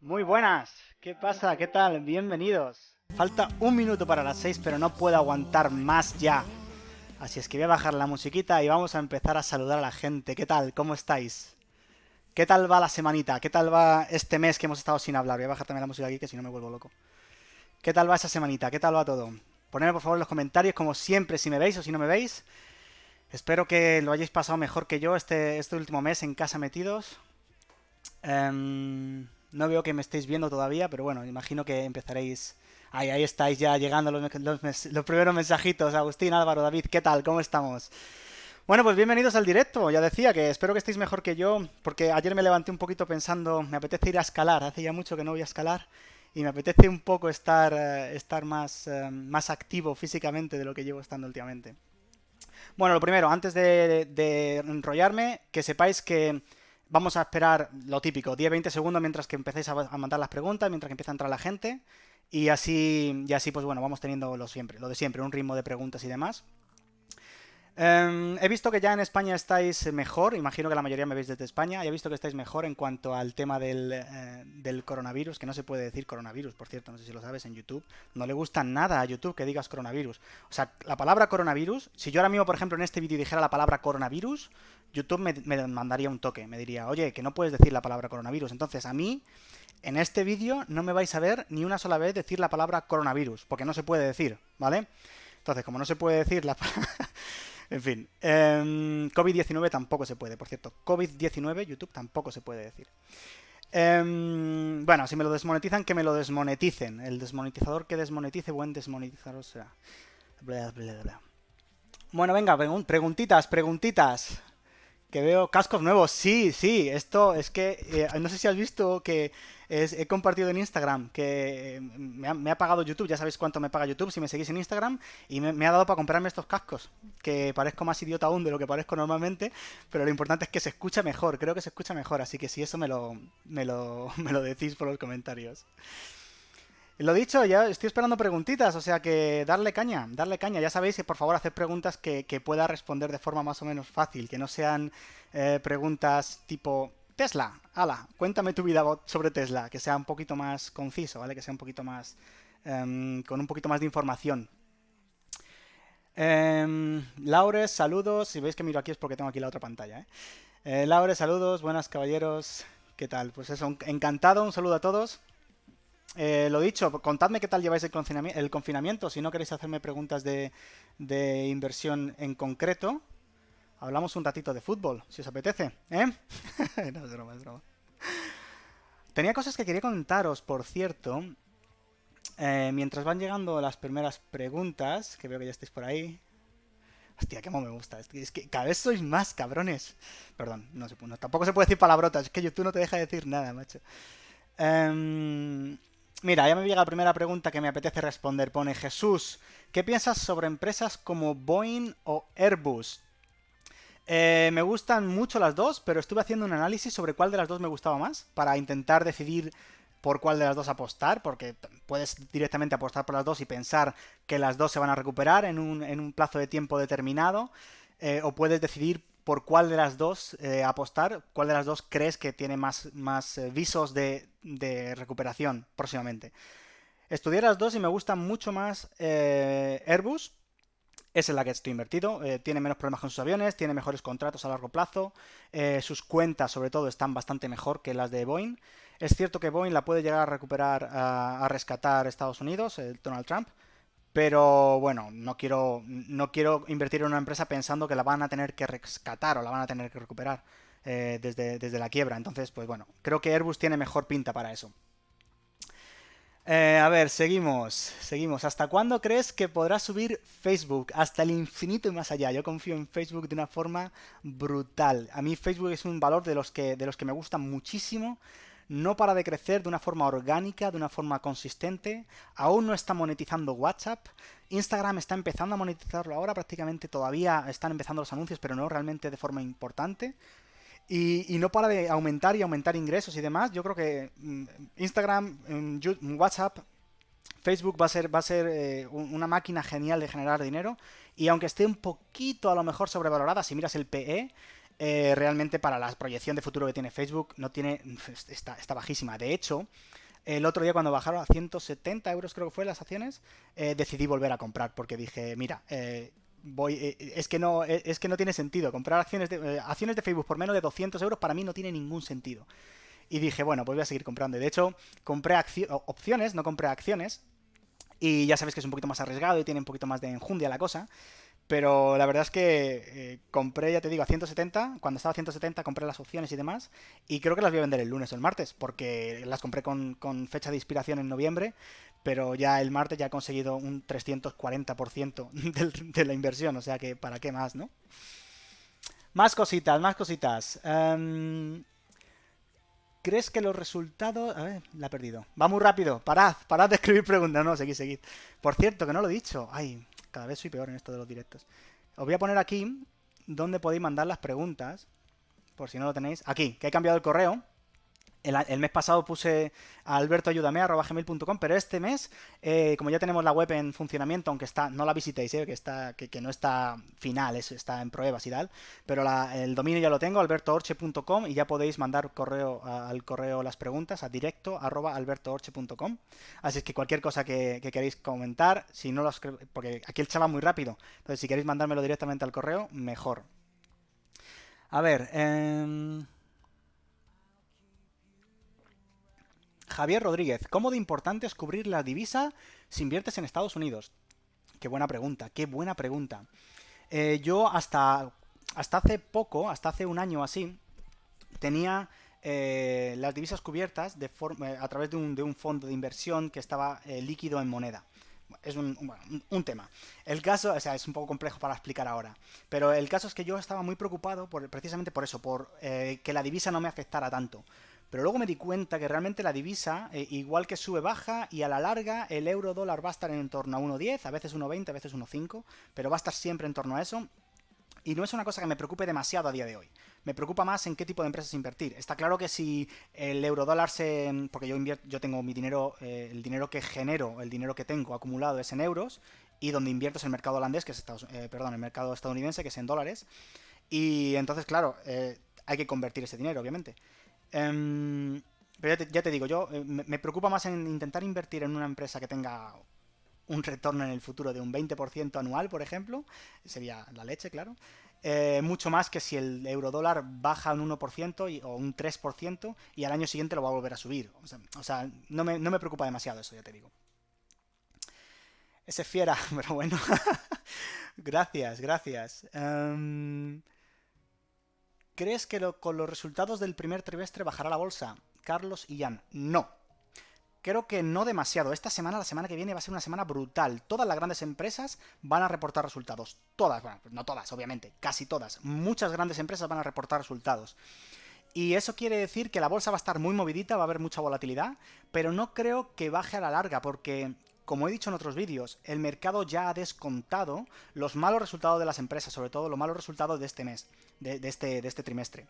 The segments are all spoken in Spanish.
Muy buenas, ¿qué pasa? ¿Qué tal? Bienvenidos. Falta un minuto para las 6, pero no puedo aguantar más ya. Así es que voy a bajar la musiquita y vamos a empezar a saludar a la gente. ¿Qué tal? ¿Cómo estáis? ¿Qué tal va la semanita? ¿Qué tal va este mes que hemos estado sin hablar? Voy a bajar también la música aquí que si no me vuelvo loco. ¿Qué tal va esa semanita? ¿Qué tal va todo? Ponedme por favor en los comentarios como siempre si me veis o si no me veis. Espero que lo hayáis pasado mejor que yo este último mes en casa metidos. No veo que me estéis viendo todavía, pero bueno, imagino que empezaréis. Ahí estáis ya llegando los primeros mensajitos. Agustín, Álvaro, David, ¿qué tal? ¿Cómo estamos? Bueno, pues bienvenidos al directo. Ya decía que espero que estéis mejor que yo, porque ayer me levanté un poquito pensando, me apetece ir a escalar. Hace ya mucho que no voy a escalar y me apetece un poco estar más activo físicamente de lo que llevo estando últimamente. Bueno, lo primero, antes de enrollarme, que sepáis que vamos a esperar lo típico, 10-20 segundos mientras que empecéis a mandar las preguntas, mientras que empieza a entrar la gente. Y así, pues bueno, vamos teniendo lo de siempre, un ritmo de preguntas y demás. He visto que ya en España estáis mejor, imagino que la mayoría me veis desde España, y he visto que estáis mejor en cuanto al tema del coronavirus, que no se puede decir coronavirus, por cierto, no sé si lo sabes, en YouTube. No le gusta nada a YouTube que digas coronavirus. O sea, la palabra coronavirus, si yo ahora mismo, por ejemplo, en este vídeo dijera la palabra coronavirus, YouTube me mandaría un toque, me diría, oye, que no puedes decir la palabra coronavirus. Entonces, a mí, en este vídeo, no me vais a ver ni una sola vez decir la palabra coronavirus, porque no se puede decir, ¿vale? Entonces, como no se puede decir la En fin, COVID-19 tampoco se puede, por cierto. COVID-19, YouTube tampoco se puede decir. Bueno, si me lo desmonetizan, que me lo desmoneticen. El desmonetizador que desmonetice, buen desmonetizador será. Bla, bla, bla. Bueno, venga, preguntitas. Que veo cascos nuevos. Sí, sí, esto es que no sé si has visto que he compartido en Instagram que me ha pagado YouTube. Ya sabéis cuánto me paga YouTube si me seguís en Instagram. Y me ha dado para comprarme estos cascos. Que parezco más idiota aún de lo que parezco normalmente. Pero lo importante es que se escucha mejor. Creo que se escucha mejor. Así que si eso me lo decís por los comentarios. Lo dicho, ya estoy esperando preguntitas, o sea que darle caña, darle caña. Ya sabéis que por favor hacer preguntas que pueda responder de forma más o menos fácil, que no sean preguntas tipo Tesla, ala, cuéntame tu vida sobre Tesla, que sea un poquito más conciso, ¿vale? Que sea un poquito más, con un poquito más de información. Laures, saludos, si veis que miro aquí es porque tengo aquí la otra pantalla, ¿eh? Laures, saludos, buenas caballeros, ¿qué tal? Pues eso, encantado, un saludo a todos. Lo dicho, contadme qué tal lleváis el confinamiento. Si no queréis hacerme preguntas de inversión en concreto, hablamos un ratito de fútbol, si os apetece, ¿eh? No, es broma, es broma. Tenía cosas que quería contaros, por cierto. Mientras van llegando las primeras preguntas, que veo que ya estáis por ahí. Hostia, cómo me gusta. Es que cada vez sois más cabrones. Perdón, tampoco se puede decir palabrotas. Es que YouTube no te deja decir nada, macho. Mira, ya me llega la primera pregunta que me apetece responder. Pone Jesús, ¿qué piensas sobre empresas como Boeing o Airbus? Me gustan mucho las dos, pero estuve haciendo un análisis sobre cuál de las dos me gustaba más para intentar decidir por cuál de las dos apostar, porque puedes directamente apostar por las dos y pensar que las dos se van a recuperar en un plazo de tiempo determinado, o puedes decidir por cuál de las dos apostar, cuál de las dos crees que tiene más visos de recuperación próximamente. Estudié las dos y me gustan mucho más Airbus. Es en la que estoy invertido, tiene menos problemas con sus aviones, tiene mejores contratos a largo plazo, sus cuentas sobre todo están bastante mejor que las de Boeing. Es cierto que Boeing la puede llegar a recuperar, a rescatar Estados Unidos, Donald Trump, pero bueno, no quiero invertir en una empresa pensando que la van a tener que rescatar o la van a tener que recuperar desde la quiebra. Entonces, pues bueno, creo que Airbus tiene mejor pinta para eso. A ver, seguimos. ¿Hasta cuándo crees que podrá subir Facebook? Hasta el infinito y más allá. Yo confío en Facebook de una forma brutal. A mí Facebook es un valor de los que me gusta muchísimo. No para de crecer de una forma orgánica, de una forma consistente. Aún no está monetizando WhatsApp. Instagram está empezando a monetizarlo ahora, prácticamente todavía están empezando los anuncios, pero no realmente de forma importante. Y no para de aumentar y aumentar ingresos y demás. Yo creo que Instagram, WhatsApp, Facebook va a ser una máquina genial de generar dinero. Y aunque esté un poquito a lo mejor sobrevalorada, si miras el PE, realmente para la proyección de futuro que tiene Facebook no tiene, está bajísima. De hecho, el otro día cuando bajaron a 170 euros creo que fue las acciones, decidí volver a comprar porque dije, mira, es que no tiene sentido. Comprar acciones de Facebook por menos de 200 euros para mí no tiene ningún sentido. Y dije, bueno, pues voy a seguir comprando. De hecho, compré opciones, no compré acciones. Y ya sabes que es un poquito más arriesgado y tiene un poquito más de enjundia la cosa. Pero la verdad es que compré, ya te digo, a 170. Cuando estaba a 170 compré las opciones y demás. Y creo que las voy a vender el lunes o el martes. Porque las compré con fecha de inspiración en noviembre. Pero ya el martes ya he conseguido un 340% de la inversión. O sea que, ¿para qué más, no? Más cositas, más cositas. ¿Crees que los resultados... A ver, la he perdido. Va muy rápido. Parad de escribir preguntas. No, seguid. Por cierto, que no lo he dicho. Ay, cada vez soy peor en esto de los directos. Os voy a poner aquí donde podéis mandar las preguntas. Por si no lo tenéis. Aquí, que he cambiado el correo. El mes pasado puse a albertoayudame@gmail.com, pero este mes, como ya tenemos la web en funcionamiento, aunque no la visitéis, que no está final, está en pruebas y tal, pero el dominio ya lo tengo, albertoorche.com, y ya podéis mandar al correo las preguntas a directo@albertoorche.com. Así es que cualquier cosa que queréis comentar, si no porque aquí el chat va muy rápido, entonces si queréis mandármelo directamente al correo, mejor. A ver, Javier Rodríguez, ¿cómo de importante es cubrir la divisa si inviertes en Estados Unidos? Qué buena pregunta, qué buena pregunta. Yo hasta hace poco, hasta hace un año así, tenía las divisas cubiertas a través de un fondo de inversión que estaba líquido en moneda. Es un tema. El caso, o sea, es un poco complejo para explicar ahora, pero el caso es que yo estaba muy preocupado precisamente por eso, por que la divisa no me afectara tanto. Pero luego me di cuenta que realmente la divisa, igual que sube, baja, y a la larga el euro dólar va a estar en torno a 1,10, a veces 1,20, a veces 1,5, pero va a estar siempre en torno a eso. Y no es una cosa que me preocupe demasiado a día de hoy. Me preocupa más en qué tipo de empresas invertir. Está claro que si el eurodólar porque yo tengo mi dinero, el dinero que genero, el dinero que tengo acumulado es en euros, y donde invierto es el mercado holandés, que es el mercado estadounidense, que es en dólares. Y entonces, claro, hay que convertir ese dinero, obviamente. Pero ya te digo, yo me preocupa más en intentar invertir en una empresa que tenga un retorno en el futuro de un 20% anual, por ejemplo, sería la leche, claro. Mucho más que si el eurodólar baja un 1% o un 3% y al año siguiente lo va a volver a subir. O sea no me preocupa demasiado eso, ya te digo. Ese fiera, pero bueno. Gracias. ¿Crees que con los resultados del primer trimestre bajará la bolsa? Carlos y Jan. No. Creo que no demasiado. La semana que viene va a ser una semana brutal. Todas las grandes empresas van a reportar resultados. Todas, bueno, no todas, obviamente, casi todas. Muchas grandes empresas van a reportar resultados. Y eso quiere decir que la bolsa va a estar muy movidita, va a haber mucha volatilidad, pero no creo que baje a la larga, porque, como he dicho en otros vídeos, el mercado ya ha descontado los malos resultados de las empresas, sobre todo los malos resultados de este mes, de este trimestre.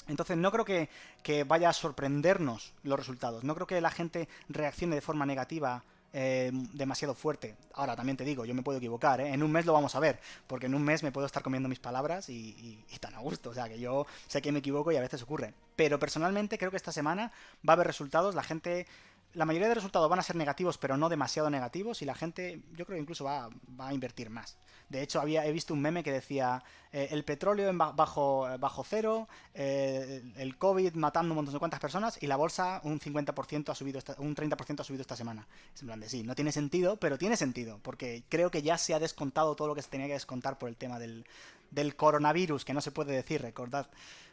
Entonces no creo que vaya a sorprendernos los resultados. No creo que la gente reaccione de forma negativa demasiado fuerte. Ahora, también te digo, yo me puedo equivocar, ¿eh? En un mes lo vamos a ver, porque en un mes me puedo estar comiendo mis palabras y tan a gusto. O sea, que yo sé que me equivoco y a veces ocurre. Pero personalmente creo que esta semana va a haber resultados. La mayoría de resultados van a ser negativos, pero no demasiado negativos, y la gente, yo creo que incluso va a invertir más. De hecho, he visto un meme que decía el petróleo bajo cero, el COVID matando un montón de cuantas personas, y la bolsa un 50% ha subido, un 30% ha subido esta semana. Es en plan de sí, no tiene sentido, pero tiene sentido, porque creo que ya se ha descontado todo lo que se tenía que descontar por el tema del coronavirus, que no se puede decir, recordad,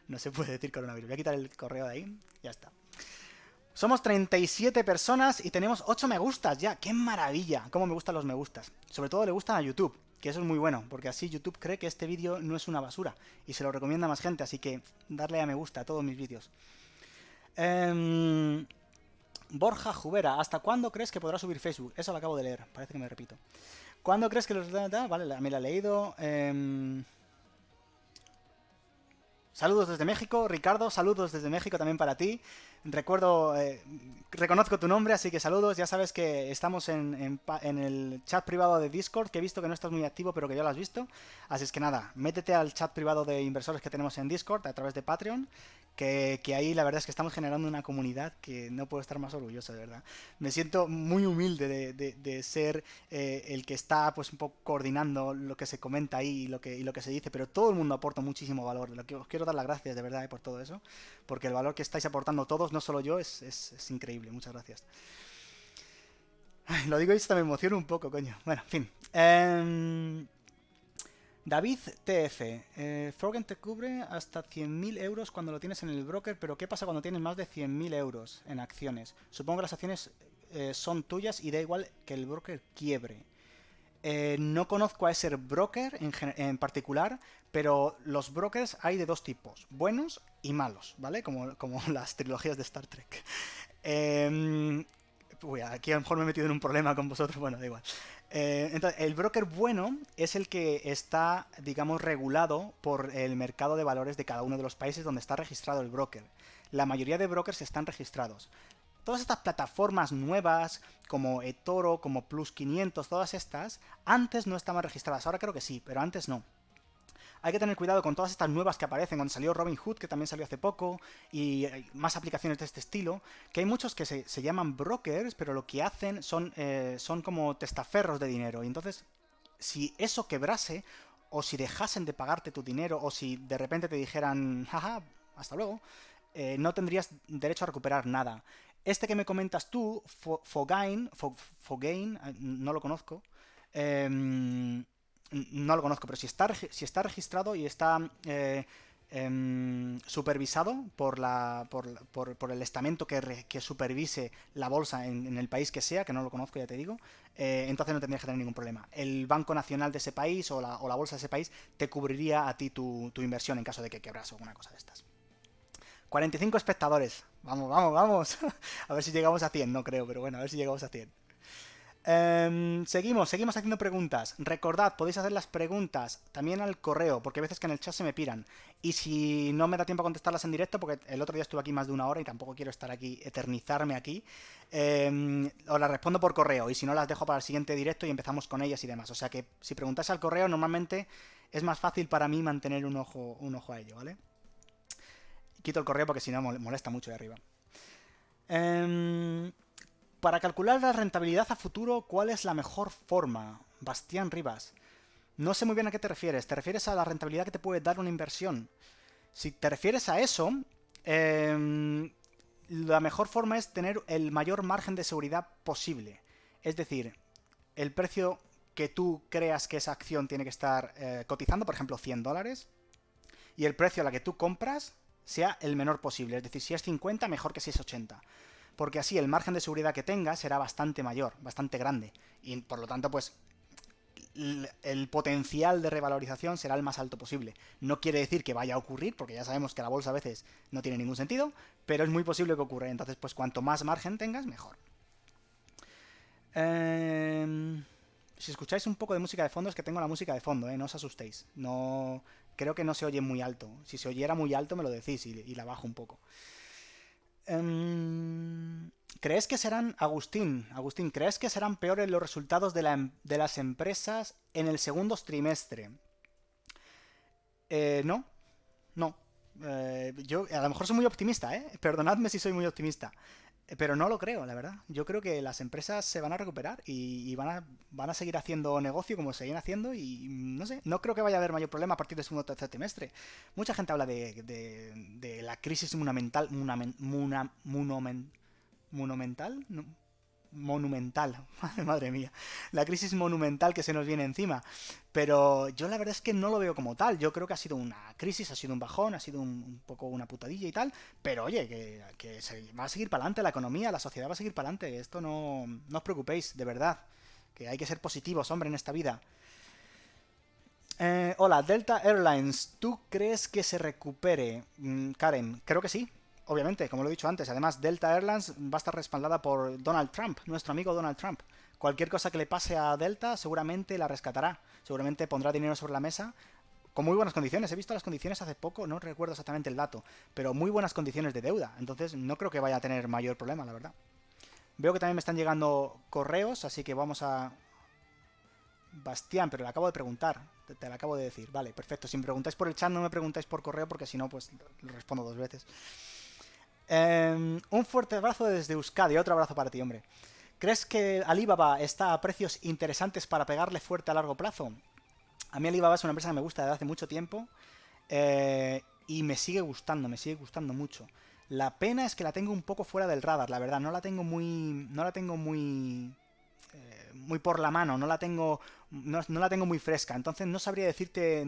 no se puede decir coronavirus. Voy a quitar el correo de ahí, ya está. Somos 37 personas y tenemos 8 me gustas ya. ¡Qué maravilla! Cómo me gustan los me gustas. Sobre todo le gustan a YouTube, que eso es muy bueno, porque así YouTube cree que este vídeo no es una basura y se lo recomienda a más gente, así que darle a me gusta a todos mis vídeos. Borja Jubera, ¿hasta cuándo crees que podrá subir Facebook? Eso lo acabo de leer, parece que me repito. ¿Cuándo crees que los... Vale, me la he leído. Saludos desde México, Ricardo, saludos desde México también para ti. Recuerdo, reconozco tu nombre, así que saludos. Ya sabes que estamos en el chat privado de Discord, que he visto que no estás muy activo, pero que ya lo has visto. Así es que nada, métete al chat privado de inversores que tenemos en Discord a través de Patreon, que ahí la verdad es que estamos generando una comunidad que no puedo estar más orgulloso, de verdad. Me siento muy humilde de ser el que está pues un poco coordinando lo que se comenta ahí y lo que se dice, pero todo el mundo aporta muchísimo valor. Lo que os quiero dar las gracias de verdad por todo eso, porque el valor que estáis aportando todos, no solo yo, es increíble. Muchas gracias. Ay, lo digo y esto me emociona un poco, coño. Bueno, en fin. David TF. Forgen te cubre hasta 100.000 euros cuando lo tienes en el broker, pero ¿qué pasa cuando tienes más de 100.000 euros en acciones? Supongo que las acciones son tuyas y da igual que el broker quiebre. No conozco a ese broker en particular, pero los brokers hay de dos tipos, buenos y malos, ¿vale? Como las trilogías de Star Trek. Uy, aquí a lo mejor me he metido en un problema con vosotros, bueno, da igual. Entonces, el broker bueno es el que está, digamos, regulado por el mercado de valores de cada uno de los países donde está registrado el broker. La mayoría de brokers están registrados. Todas estas plataformas nuevas, como eToro, como Plus 500, todas estas, antes no estaban registradas. Ahora creo que sí, pero antes no. Hay que tener cuidado con todas estas nuevas que aparecen. Cuando salió Robinhood, que también salió hace poco, y más aplicaciones de este estilo, que hay muchos que se llaman brokers, pero lo que hacen son como testaferros de dinero. Y entonces, si eso quebrase, o si dejasen de pagarte tu dinero, o si de repente te dijeran, jaja, hasta luego, no tendrías derecho a recuperar nada. Este que me comentas tú, Fogain, no lo conozco. No lo conozco, pero si está registrado y está supervisado por el estamento que supervise la bolsa en el país que sea, que no lo conozco, ya te digo, entonces no tendrías que tener ningún problema. El Banco Nacional de ese país o la bolsa de ese país te cubriría a ti tu inversión en caso de que quebras o alguna cosa de estas. 45 espectadores. Vamos, vamos, vamos. A ver si llegamos a 100. No creo, pero bueno, a ver si llegamos a 100. Seguimos haciendo preguntas. Recordad, podéis hacer las preguntas también al correo, porque hay veces que en el chat se me piran. Y si no me da tiempo a contestarlas en directo, porque el otro día estuve aquí más de una hora y tampoco quiero estar aquí, eternizarme aquí, os las respondo por correo. Y si no, las dejo para el siguiente directo y empezamos con ellas y demás. O sea que si preguntáis al correo, normalmente es más fácil para mí mantener un ojo a ello, ¿vale? Quito el correo porque si no molesta mucho de arriba. Para calcular la rentabilidad a futuro, ¿cuál es la mejor forma? Bastián Rivas. No sé muy bien a qué te refieres. ¿Te refieres a la rentabilidad que te puede dar una inversión? Si te refieres a eso, la mejor forma es tener el mayor margen de seguridad posible. Es decir, el precio que tú creas que esa acción tiene que estar cotizando, por ejemplo, $100, y el precio a la que tú compras sea el menor posible. Es decir, si es 50, mejor que si es 80. Porque así el margen de seguridad que tengas será bastante mayor, bastante grande. Y por lo tanto, pues el potencial de revalorización será el más alto posible. No quiere decir que vaya a ocurrir, porque ya sabemos que la bolsa a veces no tiene ningún sentido, pero es muy posible que ocurra. Entonces, pues cuanto más margen tengas, mejor. Si escucháis un poco de música de fondo, es que tengo la música de fondo, no os asustéis. No, creo que no se oye muy alto. Si se oyera muy alto, me lo decís y la bajo un poco. ¿Crees que serán, Agustín, ¿crees que serán peores los resultados de las empresas en el segundo trimestre? No, no. Yo a lo mejor soy muy optimista, perdonadme si soy muy optimista. Pero no lo creo, la verdad. Yo creo que las empresas se van a recuperar y van a seguir haciendo negocio como siguen haciendo y no sé, no creo que vaya a haber mayor problema a partir del segundo o tercer trimestre. Mucha gente habla de la crisis monumental, ¿no? Monumental, madre mía, la crisis monumental que se nos viene encima. Pero yo la verdad es que no lo veo como tal. Yo creo que ha sido una crisis, ha sido un bajón, ha sido un poco una putadilla y tal. Pero oye, que va a seguir para adelante la economía, la sociedad va a seguir para adelante. Esto no os preocupéis, de verdad. Que hay que ser positivos, hombre, en esta vida. Hola, Delta Airlines, ¿tú crees que se recupere? Karen, creo que sí. Obviamente, como lo he dicho antes. Además, Delta Airlines va a estar respaldada por Donald Trump, nuestro amigo Donald Trump. Cualquier cosa que le pase a Delta seguramente la rescatará. Seguramente pondrá dinero sobre la mesa con muy buenas condiciones. He visto las condiciones hace poco, no recuerdo exactamente el dato, pero muy buenas condiciones de deuda. Entonces no creo que vaya a tener mayor problema, la verdad. Veo que también me están llegando correos, así que vamos a... Bastián, pero le acabo de preguntar. Te lo acabo de decir. Vale, perfecto. Si me preguntáis por el chat, no me preguntáis por correo, porque si no, pues lo respondo 2 veces. Un fuerte abrazo desde Euskadi. Otro abrazo para ti, hombre. ¿Crees que Alibaba está a precios interesantes para pegarle fuerte a largo plazo? A mí Alibaba es una empresa que me gusta desde hace mucho tiempo. Y me sigue gustando mucho. La pena es que la tengo un poco fuera del radar, la verdad. No la tengo muy por la mano, no la tengo muy fresca, entonces no sabría decirte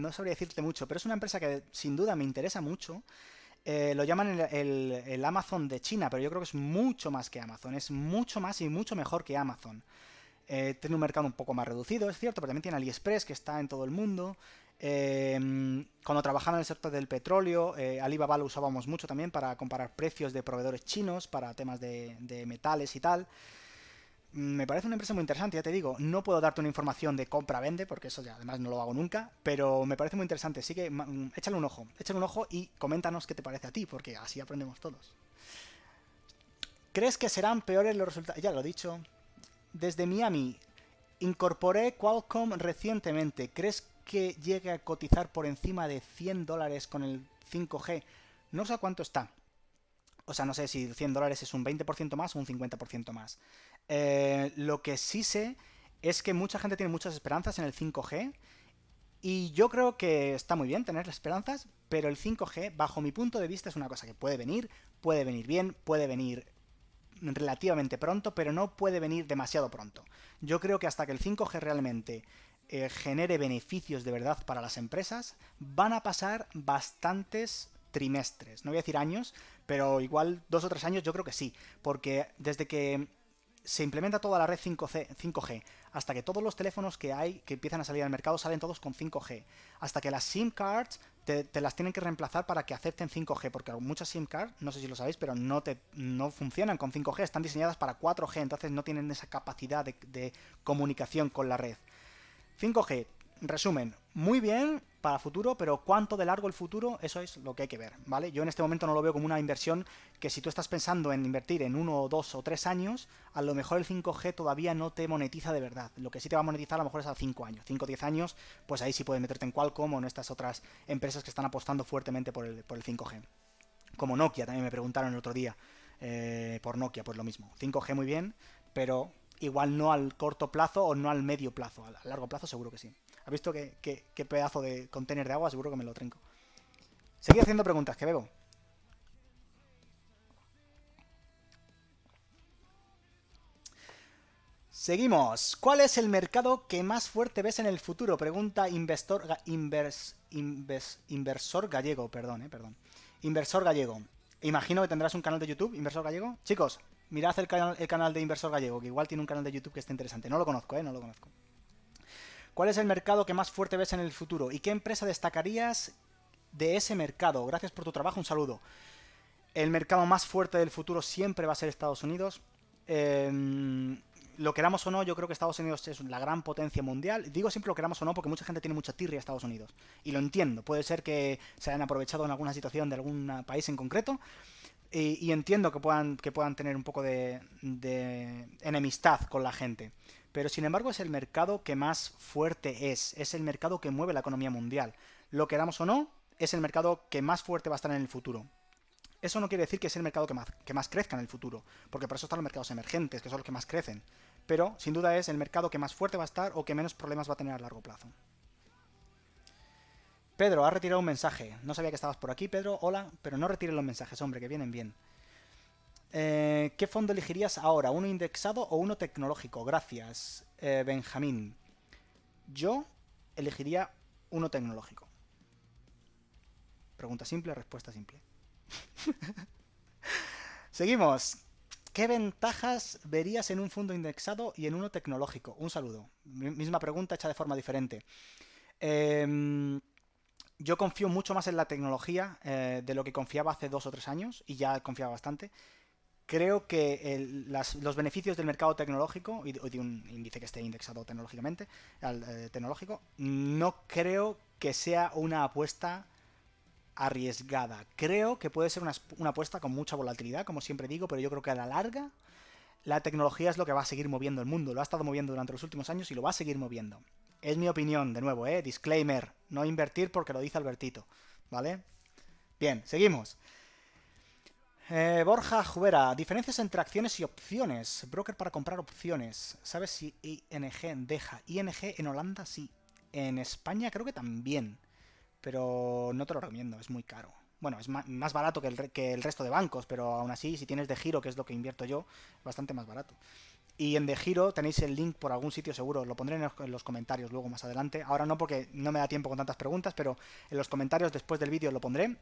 mucho, pero es una empresa que sin duda me interesa mucho. Lo llaman el Amazon de China, pero yo creo que es mucho más que Amazon, es mucho más y mucho mejor que Amazon. Tiene un mercado un poco más reducido, es cierto, pero también tiene AliExpress, que está en todo el mundo. Cuando trabajaba en el sector del petróleo, Alibaba lo usábamos mucho también para comparar precios de proveedores chinos, para temas de metales y tal. Me parece una empresa muy interesante, ya te digo. No puedo darte una información de compra-vende, porque eso ya además no lo hago nunca, pero me parece muy interesante. Así que échale un ojo y coméntanos qué te parece a ti, porque así aprendemos todos. ¿Crees que serán peores los resultados? Ya lo he dicho. Desde Miami, incorporé Qualcomm recientemente. ¿Crees que llegue a cotizar por encima de $100 con el 5G? No sé a cuánto está. O sea, no sé si $100 es un 20% más o un 50% más. Lo que sí sé es que mucha gente tiene muchas esperanzas en el 5G. Y yo creo que está muy bien tener esperanzas, pero el 5G, bajo mi punto de vista, es una cosa que puede venir bien, puede venir relativamente pronto, pero no puede venir demasiado pronto. Yo creo que hasta que el 5G realmente genere beneficios de verdad para las empresas, van a pasar bastantes trimestres. No voy a decir años, pero igual 2 o 3 años yo creo que sí, porque desde que se implementa toda la red 5G, hasta que todos los teléfonos que hay que empiezan a salir al mercado salen todos con 5G, hasta que las SIM cards te las tienen que reemplazar para que acepten 5G, porque muchas SIM cards, no sé si lo sabéis, pero no funcionan con 5G, están diseñadas para 4G, entonces no tienen esa capacidad de comunicación con la red. 5G, resumen, muy bien para futuro, pero cuánto de largo el futuro, eso es lo que hay que ver, ¿vale? Yo en este momento no lo veo como una inversión que si tú estás pensando en invertir en 1, 2 o 3 años, a lo mejor el 5G todavía no te monetiza de verdad. Lo que sí te va a monetizar a lo mejor es a 5 años. 5 o 10 años, pues ahí sí puedes meterte en Qualcomm o en estas otras empresas que están apostando fuertemente por el 5G. Como Nokia, también me preguntaron el otro día por Nokia, pues lo mismo. 5G muy bien, pero igual no al corto plazo o no al medio plazo. A largo plazo seguro que sí. ¿Has visto qué pedazo de container de agua? Seguro que me lo trinco. Seguí haciendo preguntas, que bebo. Seguimos. ¿Cuál es el mercado que más fuerte ves en el futuro? Pregunta inversor gallego, perdón. Inversor gallego. Imagino que tendrás un canal de YouTube, Inversor Gallego. Chicos, mirad el canal de Inversor Gallego, que igual tiene un canal de YouTube que está interesante. No lo conozco, no lo conozco. ¿Cuál es el mercado que más fuerte ves en el futuro? ¿Y qué empresa destacarías de ese mercado? Gracias por tu trabajo, un saludo. El mercado más fuerte del futuro siempre va a ser Estados Unidos. Lo queramos o no, yo creo que Estados Unidos es la gran potencia mundial. Digo siempre lo queramos o no porque mucha gente tiene mucha tirria a Estados Unidos. Y lo entiendo. Puede ser que se hayan aprovechado en alguna situación de algún país en concreto. Y entiendo que puedan tener un poco de enemistad con la gente. Pero sin embargo es el mercado que más fuerte es el mercado que mueve la economía mundial. Lo queramos o no, es el mercado que más fuerte va a estar en el futuro. Eso no quiere decir que es el mercado que más crezca en el futuro, porque por eso están los mercados emergentes, que son los que más crecen. Pero sin duda es el mercado que más fuerte va a estar o que menos problemas va a tener a largo plazo. Pedro, has retirado un mensaje. No sabía que estabas por aquí, Pedro. Hola, pero no retires los mensajes, hombre, que vienen bien. ¿Qué fondo elegirías ahora? ¿Uno indexado o uno tecnológico? Gracias, Benjamín. Yo elegiría uno tecnológico. Pregunta simple, respuesta simple. Seguimos. ¿Qué ventajas verías en un fondo indexado y en uno tecnológico? Un saludo. Misma pregunta hecha de forma diferente. Yo confío mucho más en la tecnología de lo que confiaba hace 2 o 3 años y ya confiaba bastante. Creo que los beneficios del mercado tecnológico y de un índice que esté indexado tecnológicamente, tecnológico, no creo que sea una apuesta arriesgada. Creo que puede ser una apuesta con mucha volatilidad, como siempre digo, pero yo creo que a la larga la tecnología es lo que va a seguir moviendo el mundo. Lo ha estado moviendo durante los últimos años y lo va a seguir moviendo. Es mi opinión, de nuevo, disclaimer, no invertir porque lo dice Albertito, ¿vale? Bien, seguimos. Borja Jubera, diferencias entre acciones y opciones. Broker para comprar opciones. ¿Sabes si ING deja? ING en Holanda sí. En España creo que también. Pero no te lo recomiendo, es muy caro. Bueno, es más barato que el resto de bancos, pero aún así, si tienes de Giro, que es lo que invierto yo, es bastante más barato. Y en de Giro tenéis el link por algún sitio seguro, lo pondré en los comentarios luego más adelante. Ahora no porque no me da tiempo con tantas preguntas, pero en los comentarios después del vídeo lo pondré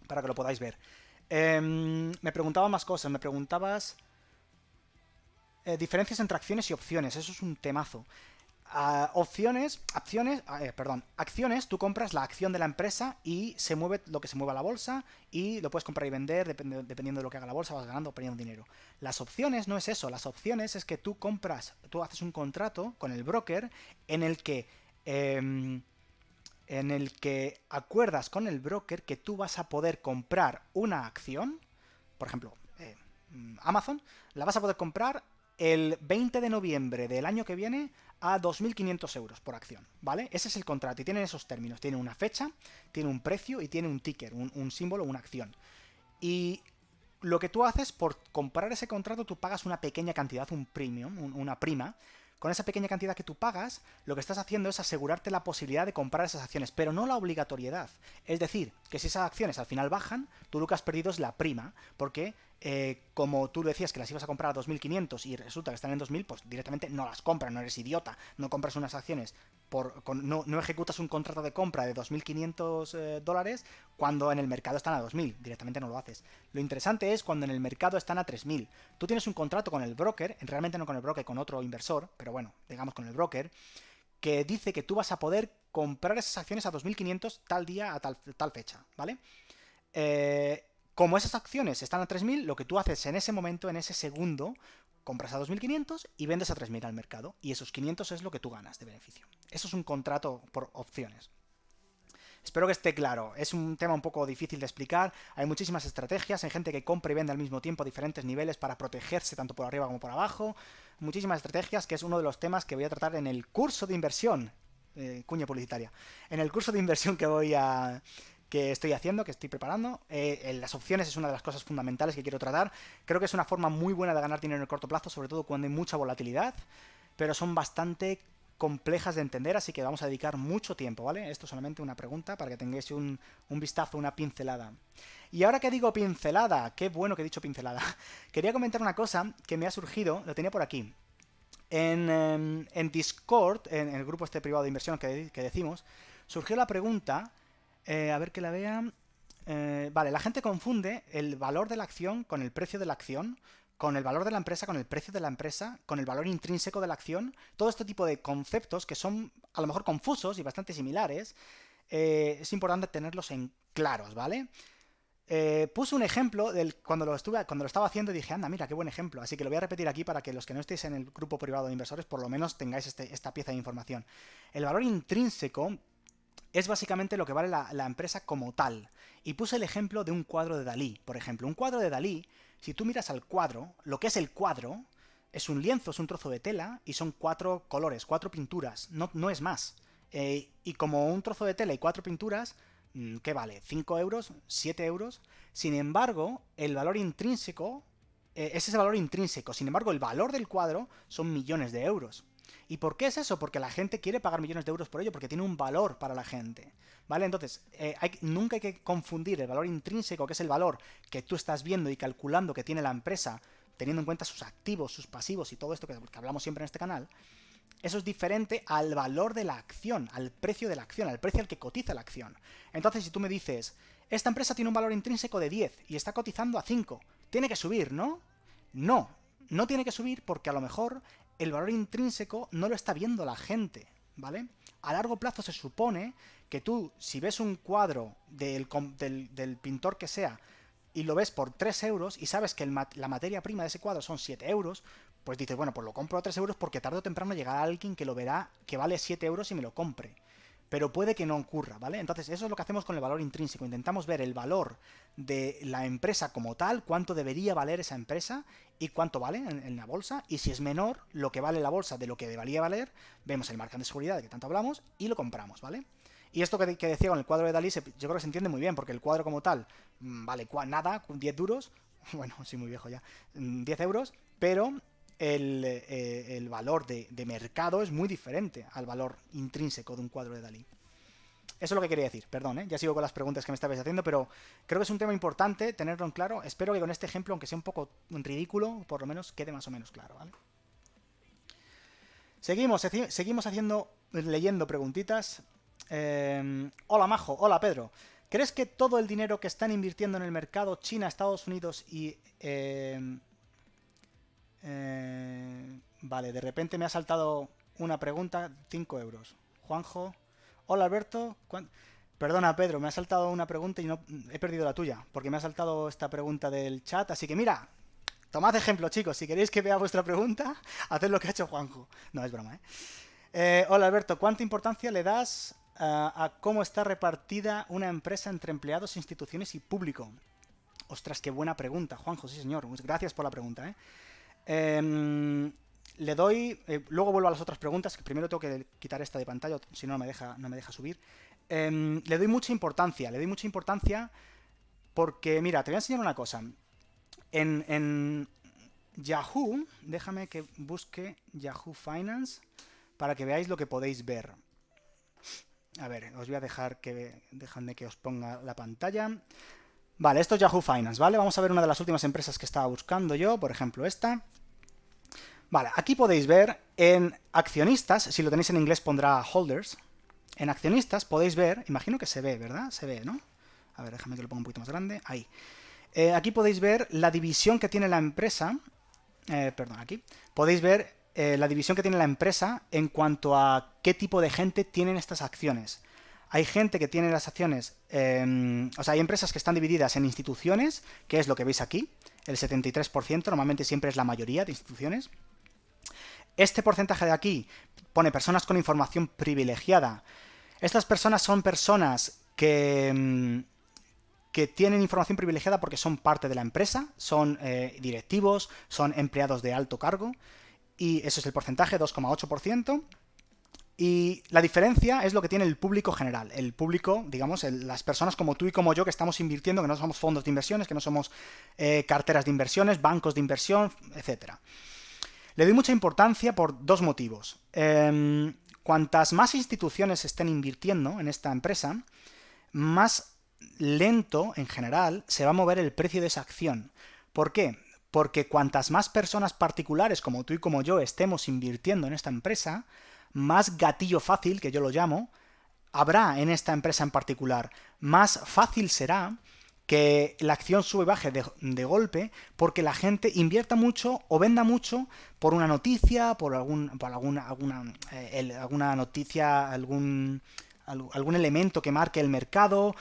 para que lo podáis ver. Me preguntaba más cosas, me preguntabas diferencias entre acciones y opciones, eso es un temazo. Acciones, tú compras la acción de la empresa y se mueve lo que se mueve a la bolsa y lo puedes comprar y vender dependiendo de lo que haga la bolsa, vas ganando o perdiendo dinero. Las opciones no es eso, las opciones es que tú haces un contrato con el broker en el que acuerdas con el broker que tú vas a poder comprar una acción, por ejemplo, Amazon, la vas a poder comprar el 20 de noviembre del año que viene a 2.500 euros por acción, ¿vale? Ese es el contrato y tiene esos términos. Tiene una fecha, tiene un precio y tiene un ticker, un símbolo, una acción. Y lo que tú haces por comprar ese contrato, tú pagas una pequeña cantidad, un premium, una prima. Con esa pequeña cantidad que tú pagas, lo que estás haciendo es asegurarte la posibilidad de comprar esas acciones, pero no la obligatoriedad. Es decir, que si esas acciones al final bajan, tú lo que has perdido es la prima, porque como tú decías que las ibas a comprar a 2.500 y resulta que están en 2.000, pues directamente no las compras, no eres idiota, no compras unas acciones, no ejecutas un contrato de compra de 2.500 dólares cuando en el mercado están a 2.000, directamente no lo haces. Lo interesante es cuando en el mercado están a 3.000. Tú tienes un contrato con el broker, realmente no con el broker, con otro inversor, pero bueno, digamos con el broker, que dice que tú vas a poder comprar esas acciones a 2.500 tal día a tal fecha, ¿vale? Como esas acciones están a 3.000, lo que tú haces en ese momento, en ese segundo, compras a 2.500 y vendes a 3.000 al mercado. Y esos 500 es lo que tú ganas de beneficio. Eso es un contrato por opciones. Espero que esté claro. Es un tema un poco difícil de explicar. Hay muchísimas estrategias. Hay gente que compra y vende al mismo tiempo a diferentes niveles para protegerse tanto por arriba como por abajo. Muchísimas estrategias, que es uno de los temas que voy a tratar en el curso de inversión. Cuña publicitaria. En el curso de inversión que estoy haciendo, que estoy preparando. Las opciones es una de las cosas fundamentales que quiero tratar. Creo que es una forma muy buena de ganar dinero en el corto plazo, sobre todo cuando hay mucha volatilidad, pero son bastante complejas de entender, así que vamos a dedicar mucho tiempo, ¿vale? Esto es solamente una pregunta para que tengáis un vistazo, una pincelada. Y ahora que digo pincelada, qué bueno que he dicho pincelada. Quería comentar una cosa que me ha surgido, lo tenía por aquí. En Discord, en el grupo este privado de inversión que decimos, surgió la pregunta, a ver que la vean. Vale, la gente confunde el valor de la acción con el precio de la acción, con el valor de la empresa, con el precio de la empresa, con el valor intrínseco de la acción. Todo este tipo de conceptos que son a lo mejor confusos y bastante similares, es importante tenerlos en claros, ¿vale? Puse un ejemplo cuando lo estaba haciendo y dije, anda, mira, qué buen ejemplo. Así que lo voy a repetir aquí para que los que no estéis en el grupo privado de inversores por lo menos tengáis esta pieza de información. El valor intrínseco es básicamente lo que vale la empresa como tal. Y puse el ejemplo de un cuadro de Dalí. Por ejemplo, un cuadro de Dalí, si tú miras al cuadro, lo que es el cuadro es un lienzo, es un trozo de tela y son 4 colores, 4 pinturas, no es más. Y como un trozo de tela y 4 pinturas, ¿qué vale? ¿5 euros? ¿7 euros? Sin embargo, el valor intrínseco, ese es el valor intrínseco. Sin embargo, el valor del cuadro son millones de euros. ¿Y por qué es eso? Porque la gente quiere pagar millones de euros por ello, porque tiene un valor para la gente, ¿vale? Entonces, nunca hay que confundir el valor intrínseco, que es el valor que tú estás viendo y calculando que tiene la empresa, teniendo en cuenta sus activos, sus pasivos y todo esto que hablamos siempre en este canal. Eso es diferente al valor de la acción, al precio de la acción, al precio al que cotiza la acción. Entonces, si tú me dices, esta empresa tiene un valor intrínseco de 10 y está cotizando a 5, tiene que subir, ¿no? No tiene que subir porque a lo mejor el valor intrínseco no lo está viendo la gente, ¿vale? A largo plazo se supone que tú, si ves un cuadro del pintor que sea y lo ves por 3 euros y sabes que la materia prima de ese cuadro son 7 euros, pues dices, bueno, pues lo compro a 3 euros porque tarde o temprano llegará alguien que lo verá que vale 7 euros y me lo compre. pero puede que no ocurra, ¿vale? Entonces, eso es lo que hacemos con el valor intrínseco. Intentamos ver el valor de la empresa como tal, cuánto debería valer esa empresa y cuánto vale en la bolsa, y si es menor lo que vale la bolsa de lo que debería valer, vemos el margen de seguridad de que tanto hablamos y lo compramos, ¿vale? Y esto que decía con el cuadro de Dalí, yo creo que se entiende muy bien, porque el cuadro como tal vale nada, 10 duros, bueno, soy muy viejo ya, 10 euros, pero el valor de mercado es muy diferente al valor intrínseco de un cuadro de Dalí. Eso es lo que quería decir, perdón, ya sigo con las preguntas que me estabais haciendo, pero creo que es un tema importante tenerlo en claro. Espero que con este ejemplo, aunque sea un poco ridículo, por lo menos quede más o menos claro, ¿vale? Seguimos leyendo preguntitas. Hola Majo, hola Pedro. ¿Crees que todo el dinero que están invirtiendo en el mercado China, Estados Unidos y... vale, de repente me ha saltado una pregunta, 5 euros. Juanjo, hola Alberto. Perdona Pedro, me ha saltado una pregunta y no he perdido la tuya, porque me ha saltado esta pregunta del chat, así que mira, tomad ejemplo chicos, si queréis que vea vuestra pregunta, haced lo que ha hecho Juanjo. No, es broma, hola Alberto, ¿cuánta importancia le das a cómo está repartida una empresa entre empleados, instituciones y público? Ostras, qué buena pregunta, Juanjo, sí señor, gracias por la pregunta, le doy... luego vuelvo a las otras preguntas, que primero tengo que quitar esta de pantalla, si no, no me deja subir. Le doy mucha importancia porque, mira, te voy a enseñar una cosa. En Yahoo, déjame que busque Yahoo Finance para que veáis lo que podéis ver. A ver, os voy a dejar dejadme que os ponga la pantalla. Vale, esto es Yahoo Finance, ¿vale? Vamos a ver una de las últimas empresas que estaba buscando yo, por ejemplo esta. Vale, aquí podéis ver en accionistas, si lo tenéis en inglés pondrá holders. En accionistas podéis ver, imagino que se ve, ¿verdad? Se ve, ¿no? A ver, déjame que lo ponga un poquito más grande. Ahí. Aquí podéis ver la división que tiene la empresa. Perdón, aquí. Podéis ver la división que tiene la empresa en cuanto a qué tipo de gente tienen estas acciones. Hay gente que tiene las acciones, o sea, hay empresas que están divididas en instituciones, que es lo que veis aquí, el 73%, normalmente siempre es la mayoría de instituciones. Este porcentaje de aquí pone personas con información privilegiada. Estas personas son personas que tienen información privilegiada porque son parte de la empresa, son directivos, son empleados de alto cargo, y eso es el porcentaje, 2,8%. Y la diferencia es lo que tiene el público general. El público, digamos, las personas como tú y como yo que estamos invirtiendo, que no somos fondos de inversiones, que no somos carteras de inversiones, bancos de inversión, etc. Le doy mucha importancia por dos motivos. Cuantas más instituciones estén invirtiendo en esta empresa, más lento, en general, se va a mover el precio de esa acción. ¿Por qué? Porque cuantas más personas particulares como tú y como yo estemos invirtiendo en esta empresa, más gatillo fácil, que yo lo llamo, habrá en esta empresa en particular. Más fácil será que la acción sube y baje de golpe porque la gente invierta mucho o venda mucho por una noticia, por alguna noticia, algún elemento que marque el mercado,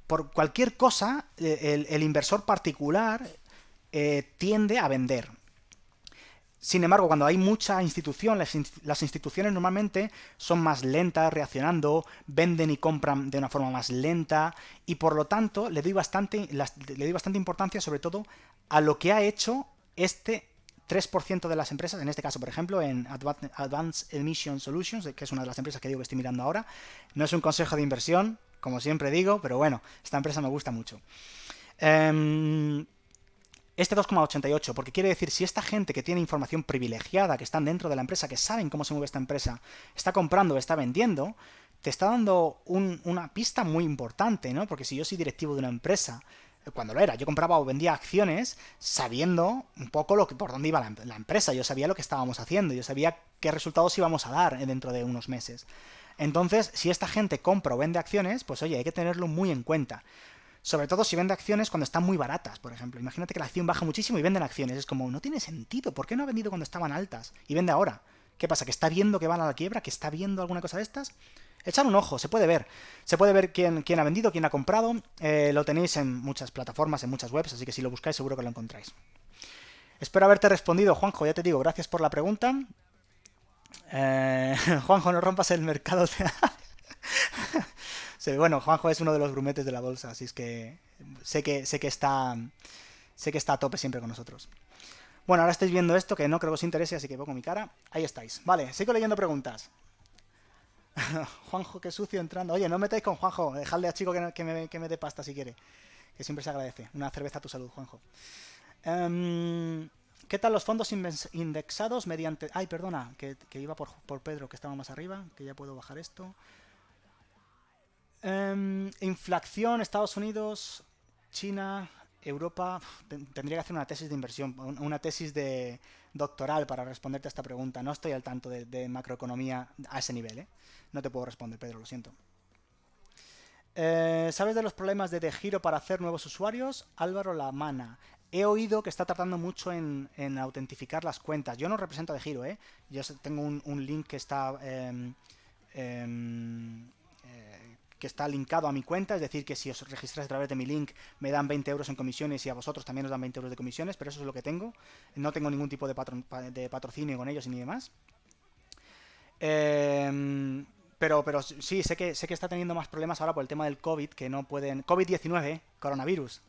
por cualquier cosa, el inversor particular tiende a vender. Sin embargo, cuando hay mucha institución, las instituciones normalmente son más lentas reaccionando, venden y compran de una forma más lenta, y por lo tanto le doy bastante importancia sobre todo a lo que ha hecho este 3% de las empresas, en este caso, por ejemplo, en Advanced Emission Solutions, que es una de las empresas que digo que estoy mirando ahora. No es un consejo de inversión, como siempre digo, pero bueno, esta empresa me gusta mucho. Este 2,88, porque quiere decir, si esta gente que tiene información privilegiada, que están dentro de la empresa, que saben cómo se mueve esta empresa, está comprando o está vendiendo, te está dando una pista muy importante, ¿no? Porque si yo soy directivo de una empresa, cuando lo era, yo compraba o vendía acciones sabiendo un poco por dónde iba la empresa, yo sabía lo que estábamos haciendo, yo sabía qué resultados íbamos a dar dentro de unos meses. Entonces, si esta gente compra o vende acciones, pues oye, hay que tenerlo muy en cuenta. Sobre todo si vende acciones cuando están muy baratas, por ejemplo. Imagínate que la acción baja muchísimo y venden acciones. Es como, no tiene sentido. ¿Por qué no ha vendido cuando estaban altas y vende ahora? ¿Qué pasa? ¿Que está viendo que van a la quiebra? ¿Que está viendo alguna cosa de estas? Echar un ojo, se puede ver. Se puede ver quién ha vendido, quién ha comprado. Lo tenéis en muchas plataformas, en muchas webs, así que si lo buscáis seguro que lo encontráis. Espero haberte respondido, Juanjo. Ya te digo, gracias por la pregunta. Juanjo, no rompas el mercado. Sí, bueno, Juanjo es uno de los grumetes de la bolsa, así es que sé que está a tope siempre con nosotros. Bueno, ahora estáis viendo esto, que no creo que os interese, así que pongo mi cara. Ahí estáis. Vale, sigo leyendo preguntas. Juanjo, qué sucio entrando. Oye, no metáis con Juanjo. Dejadle a chico que me dé pasta si quiere. Que siempre se agradece. Una cerveza a tu salud, Juanjo. ¿Qué tal los fondos indexados mediante... Ay, perdona, que iba por Pedro, que estaba más arriba. Que ya puedo bajar esto. Inflación, Estados Unidos, China, Europa. Tendría que hacer una tesis de inversión, una tesis de doctoral para responderte a esta pregunta. No estoy al tanto de macroeconomía a ese nivel, ¿eh? No te puedo responder, Pedro, lo siento. ¿Sabes de los problemas de Giro para hacer nuevos usuarios? Álvaro Lamana. He oído que está tardando mucho en autentificar las cuentas. Yo no represento a De Giro, ¿eh? Yo tengo un link que está linkado a mi cuenta, es decir, que si os registráis a través de mi link me dan 20 euros en comisiones y a vosotros también os dan 20 euros de comisiones, pero eso es lo que tengo. No tengo ningún tipo de patrocinio con ellos ni demás. Pero sí, sé que está teniendo más problemas ahora por el tema del COVID, que no pueden... COVID-19, coronavirus.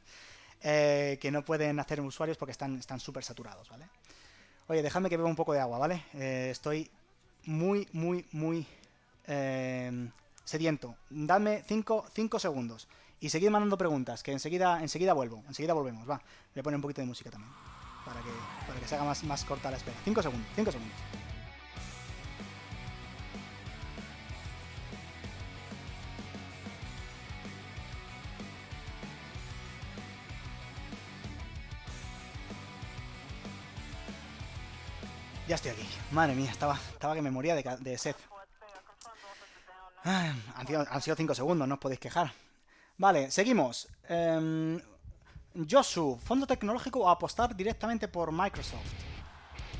Que no pueden hacer usuarios porque están súper saturados, ¿vale? Oye, dejadme que beba un poco de agua, ¿vale? Estoy muy sediento. Dadme 5 segundos. Y seguid mandando preguntas, que enseguida vuelvo. Enseguida volvemos, va. Le pone un poquito de música también. Para que se haga más corta la espera. 5 segundos, 5 segundos. Ya estoy aquí. Madre mía, estaba que me moría de sed. Han sido 5 segundos, no os podéis quejar. Vale, seguimos. Josu, ¿fondo tecnológico o apostar directamente por Microsoft?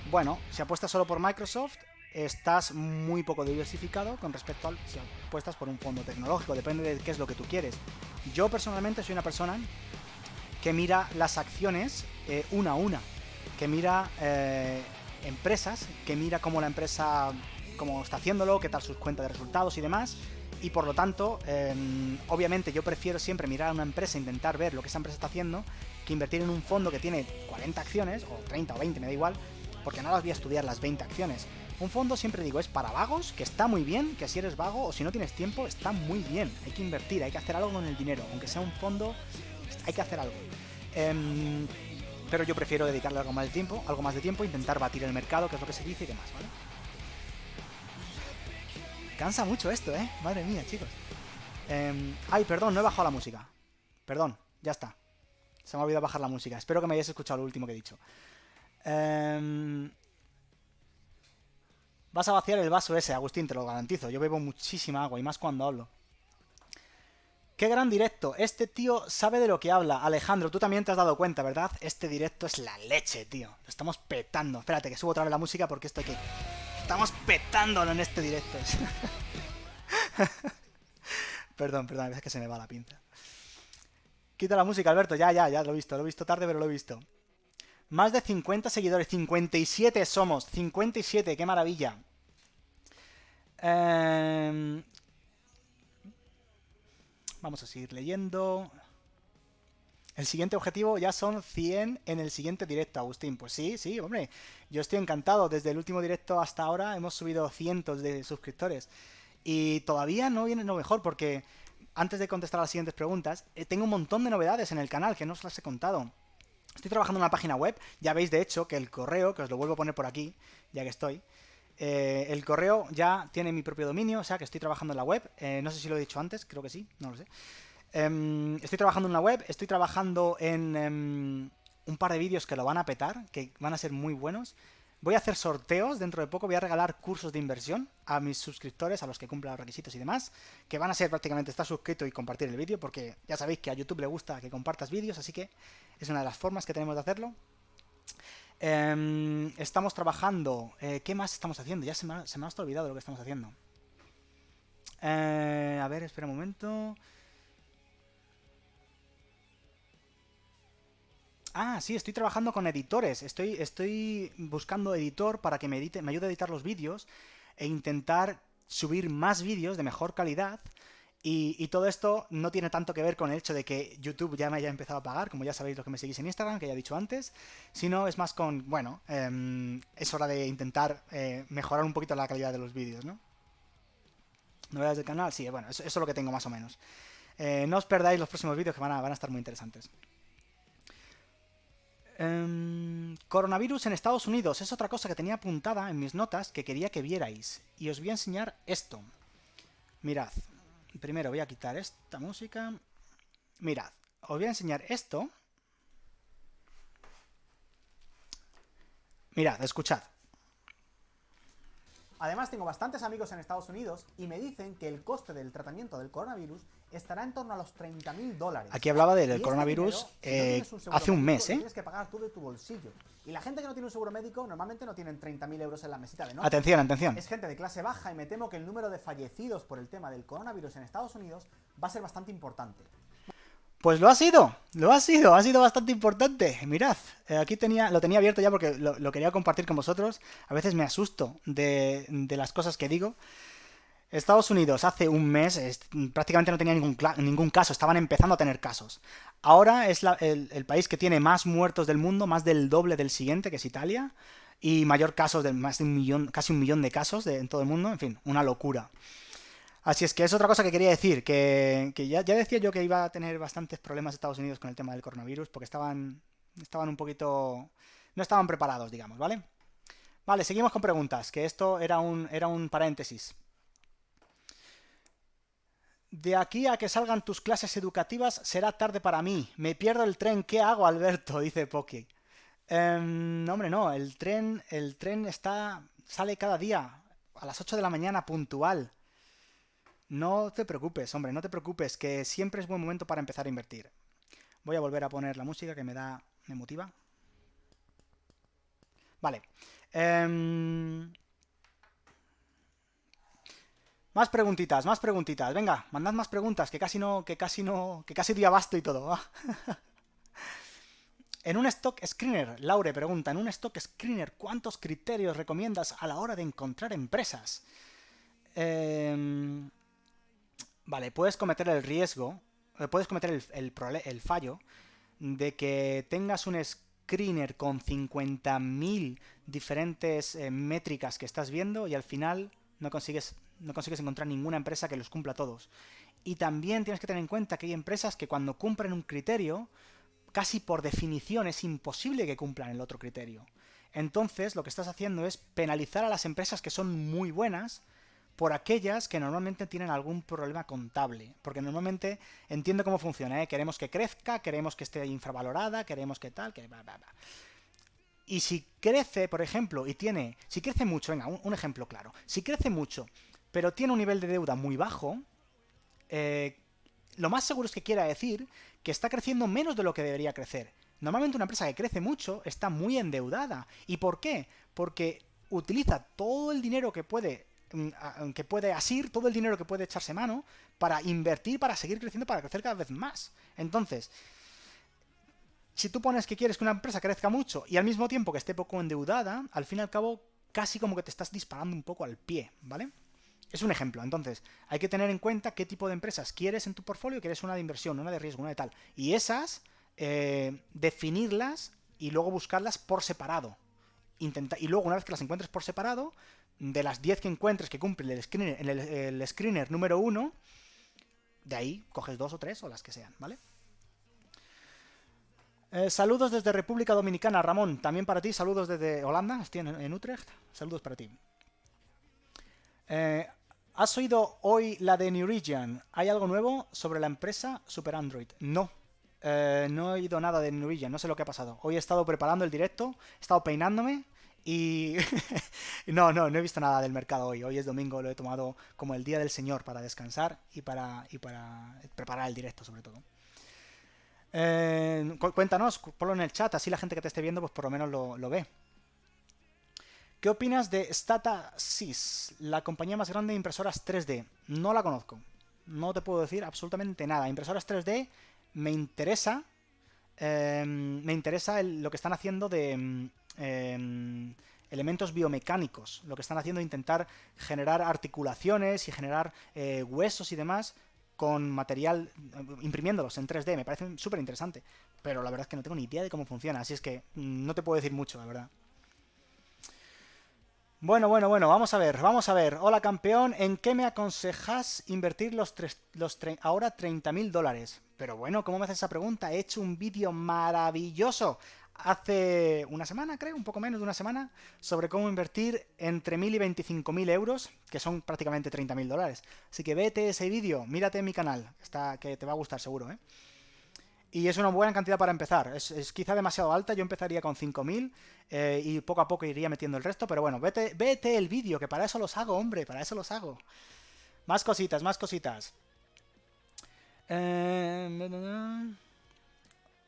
Bueno, si apuestas solo por Microsoft, estás muy poco diversificado con respecto al si apuestas por un fondo tecnológico. Depende de qué es lo que tú quieres. Yo personalmente soy una persona que mira las acciones una a una. Que mira empresas, que mira cómo la empresa cómo está haciéndolo, qué tal sus cuentas de resultados y demás. Y por lo tanto, obviamente yo prefiero siempre mirar a una empresa, intentar ver lo que esa empresa está haciendo, que invertir en un fondo que tiene 40 acciones, o 30 o 20, me da igual, porque no las voy a estudiar las 20 acciones. Un fondo, siempre digo, es para vagos, que está muy bien, que si eres vago o si no tienes tiempo, está muy bien. Hay que invertir, hay que hacer algo con el dinero. Aunque sea un fondo, hay que hacer algo. Pero yo prefiero dedicarle algo más de tiempo, intentar batir el mercado, que es lo que se dice y demás, ¿vale? Cansa mucho esto, ¿eh? Madre mía, chicos. Ay, perdón, no he bajado la música. Perdón, ya está. Se me ha olvidado bajar la música. Espero que me hayáis escuchado lo último que he dicho. Vas a vaciar el vaso ese, Agustín, te lo garantizo. Yo bebo muchísima agua y más cuando hablo. ¡Qué gran directo! Este tío sabe de lo que habla. Alejandro, tú también te has dado cuenta, ¿verdad? Este directo es la leche, tío. Lo estamos petando. Espérate, que subo otra vez la música porque esto hay que... Estamos petándolo en este directo. Perdón, a veces que se me va la pinza. Quita la música, Alberto. Ya, lo he visto tarde, pero lo he visto. Más de 50 seguidores. 57 somos. 57, qué maravilla. Vamos a seguir leyendo. El siguiente objetivo ya son 100 en el siguiente directo, Agustín. Pues sí, hombre. Yo estoy encantado. Desde el último directo hasta ahora hemos subido cientos de suscriptores. Y todavía no viene lo mejor porque, antes de contestar a las siguientes preguntas, tengo un montón de novedades en el canal que no os las he contado. Estoy trabajando en una página web. Ya veis, de hecho, que el correo, que os lo vuelvo a poner por aquí, ya que estoy, el correo ya tiene mi propio dominio, o sea que estoy trabajando en la web. No sé si lo he dicho antes, creo que sí, no lo sé. Estoy trabajando en una web, estoy trabajando en un par de vídeos que lo van a petar, que van a ser muy buenos. Voy a hacer sorteos dentro de poco, voy a regalar cursos de inversión a mis suscriptores, a los que cumplan los requisitos y demás, que van a ser prácticamente estar suscrito y compartir el vídeo, porque ya sabéis que a YouTube le gusta que compartas vídeos, así que es una de las formas que tenemos de hacerlo. Estamos trabajando... ¿Qué más estamos haciendo? Ya se me ha hasta olvidado lo que estamos haciendo. A ver, espera un momento... Ah, sí, estoy trabajando con editores. Estoy buscando editor para que me ayude a editar los vídeos e intentar subir más vídeos de mejor calidad. Y todo esto no tiene tanto que ver con el hecho de que YouTube ya me haya empezado a pagar, como ya sabéis los que me seguís en Instagram, que ya he dicho antes, sino es más con, bueno, es hora de intentar mejorar un poquito la calidad de los vídeos, ¿no? ¿Novedades del canal? Sí, bueno, eso es lo que tengo más o menos. No os perdáis los próximos vídeos que van a estar muy interesantes. Coronavirus en Estados Unidos es otra cosa que tenía apuntada en mis notas que quería que vierais. Y os voy a enseñar esto. Mirad. Primero voy a quitar esta música. Mirad, os voy a enseñar esto. Mirad, escuchad. Además, tengo bastantes amigos en Estados Unidos y me dicen que el coste del tratamiento del coronavirus estará en torno a los $30.000. Aquí hablaba del coronavirus hace un mes, ¿eh? Tienes que pagar tú de tu bolsillo. Y la gente que no tiene un seguro médico normalmente no tienen 30.000 euros en la mesita de noche. Atención, atención. Es gente de clase baja y me temo que el número de fallecidos por el tema del coronavirus en Estados Unidos va a ser bastante importante. Pues lo ha sido bastante importante. Mirad, aquí lo tenía abierto ya porque lo quería compartir con vosotros. A veces me asusto de las cosas que digo. Estados Unidos hace un mes prácticamente no tenía ningún caso, estaban empezando a tener casos. Ahora es el país que tiene más muertos del mundo, más del doble del siguiente, que es Italia, y mayor casos, de más de 1 millón, casi 1 millón de casos en todo el mundo, en fin, una locura. Así es que es otra cosa que quería decir, que ya decía yo que iba a tener bastantes problemas Estados Unidos con el tema del coronavirus, porque estaban un poquito... no estaban preparados, digamos, ¿vale? Vale, seguimos con preguntas, que esto era un paréntesis. De aquí a que salgan tus clases educativas será tarde para mí. Me pierdo el tren, ¿qué hago, Alberto? Dice Poki. No, hombre, no, el tren sale cada día a las 8 de la mañana puntual. No te preocupes, hombre, no te preocupes, que siempre es buen momento para empezar a invertir. Voy a volver a poner la música que me motiva. Vale. Más preguntitas. Venga, mandad más preguntas, que casi doy abasto y todo. En un stock screener, Laure pregunta, en un stock screener, ¿cuántos criterios recomiendas a la hora de encontrar empresas? Vale, puedes cometer el riesgo, puedes cometer el fallo de que tengas un screener con 50.000 diferentes métricas que estás viendo y al final no consigues encontrar ninguna empresa que los cumpla todos. Y también tienes que tener en cuenta que hay empresas que cuando cumplen un criterio, casi por definición es imposible que cumplan el otro criterio. Entonces lo que estás haciendo es penalizar a las empresas que son muy buenas por aquellas que normalmente tienen algún problema contable. Porque normalmente entiendo cómo funciona, ¿eh? Queremos que crezca, queremos que esté infravalorada, queremos que tal, que bla, bla, bla. Y si crece, por ejemplo, si crece mucho, venga, un ejemplo claro. Si crece mucho, pero tiene un nivel de deuda muy bajo, lo más seguro es que quiera decir que está creciendo menos de lo que debería crecer. Normalmente una empresa que crece mucho está muy endeudada. ¿Y por qué? Porque utiliza todo el dinero que puede asir, todo el dinero que puede echarse mano para invertir, para seguir creciendo, para crecer cada vez más. Entonces, si tú pones que quieres que una empresa crezca mucho y al mismo tiempo que esté poco endeudada, al fin y al cabo casi como que te estás disparando un poco al pie, ¿vale? Es un ejemplo. Entonces, hay que tener en cuenta qué tipo de empresas quieres en tu portfolio. ¿Quieres una de inversión, una de riesgo, una de tal? Y esas, definirlas y luego buscarlas por separado. Y luego, una vez que las encuentres por separado, de las 10 que encuentres que cumplen el screener número 1, de ahí coges 2 o 3 o las que sean, ¿vale? Saludos desde República Dominicana, Ramón. También para ti, saludos desde Holanda. Estoy en Utrecht. Saludos para ti. ¿Has oído hoy la de New Region? ¿Hay algo nuevo sobre la empresa Super Android? No. No he oído nada de New Region. No sé lo que ha pasado. Hoy he estado preparando el directo, he estado peinándome y... no he visto nada del mercado hoy. Hoy es domingo, lo he tomado como el día del Señor para descansar y para preparar el directo sobre todo. Cuéntanos, ponlo en el chat, así la gente que te esté viendo pues por lo menos lo ve. ¿Qué opinas de Statasys, la compañía más grande de impresoras 3D? No la conozco. No te puedo decir absolutamente nada. Impresoras 3D me interesa. Me interesa lo que están haciendo de elementos biomecánicos. Lo que están haciendo es intentar generar articulaciones y generar huesos y demás con material, imprimiéndolos en 3D. Me parece súper interesante. Pero la verdad es que no tengo ni idea de cómo funciona, así es que no te puedo decir mucho, la verdad. Bueno, vamos a ver, vamos a ver. Hola campeón, ¿en qué me aconsejas invertir ahora 30.000 dólares? Pero bueno, ¿cómo me haces esa pregunta? He hecho un vídeo maravilloso hace una semana, creo, un poco menos de una semana, sobre cómo invertir entre 1.000 y 25.000 euros, que son prácticamente 30.000 dólares. Así que vete ese vídeo, mírate en mi canal, que te va a gustar seguro, ¿eh? Y es una buena cantidad para empezar. Es quizá demasiado alta. Yo empezaría con 5.000 y poco a poco iría metiendo el resto. Pero bueno, vete el vídeo, que para eso los hago, hombre. Para eso los hago. Más cositas, más cositas.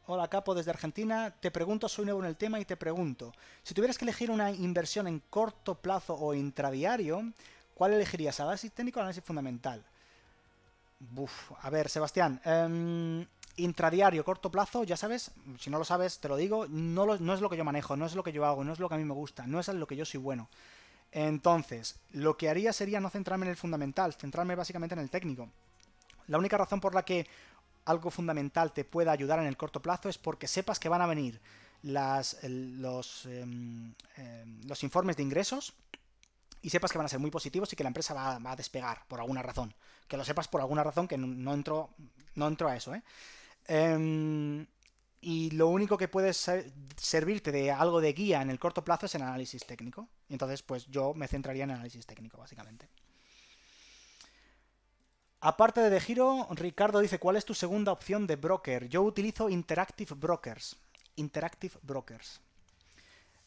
Hola, Capo, desde Argentina. Te pregunto, soy nuevo en el tema y te pregunto. Si tuvieras que elegir una inversión en corto plazo o intradiario, ¿cuál elegirías? ¿Análisis técnico o análisis fundamental? A ver, Sebastián. Intradiario, corto plazo, ya sabes, si no lo sabes, te lo digo, no es lo que yo manejo, no es lo que yo hago, no es lo que a mí me gusta, no es en lo que yo soy bueno. Entonces, lo que haría sería no centrarme en el fundamental, centrarme básicamente en el técnico. La única razón por la que algo fundamental te pueda ayudar en el corto plazo es porque sepas que van a venir los informes de ingresos y sepas que van a ser muy positivos y que la empresa va a despegar por alguna razón. Que lo sepas por alguna razón, que no entro a eso, ¿eh? Y lo único que puede servirte de algo de guía en el corto plazo es el análisis técnico. Y entonces, pues yo me centraría en el análisis técnico, básicamente. Aparte de Giro, Ricardo dice, ¿cuál es tu segunda opción de broker? Yo utilizo Interactive Brokers. Interactive Brokers.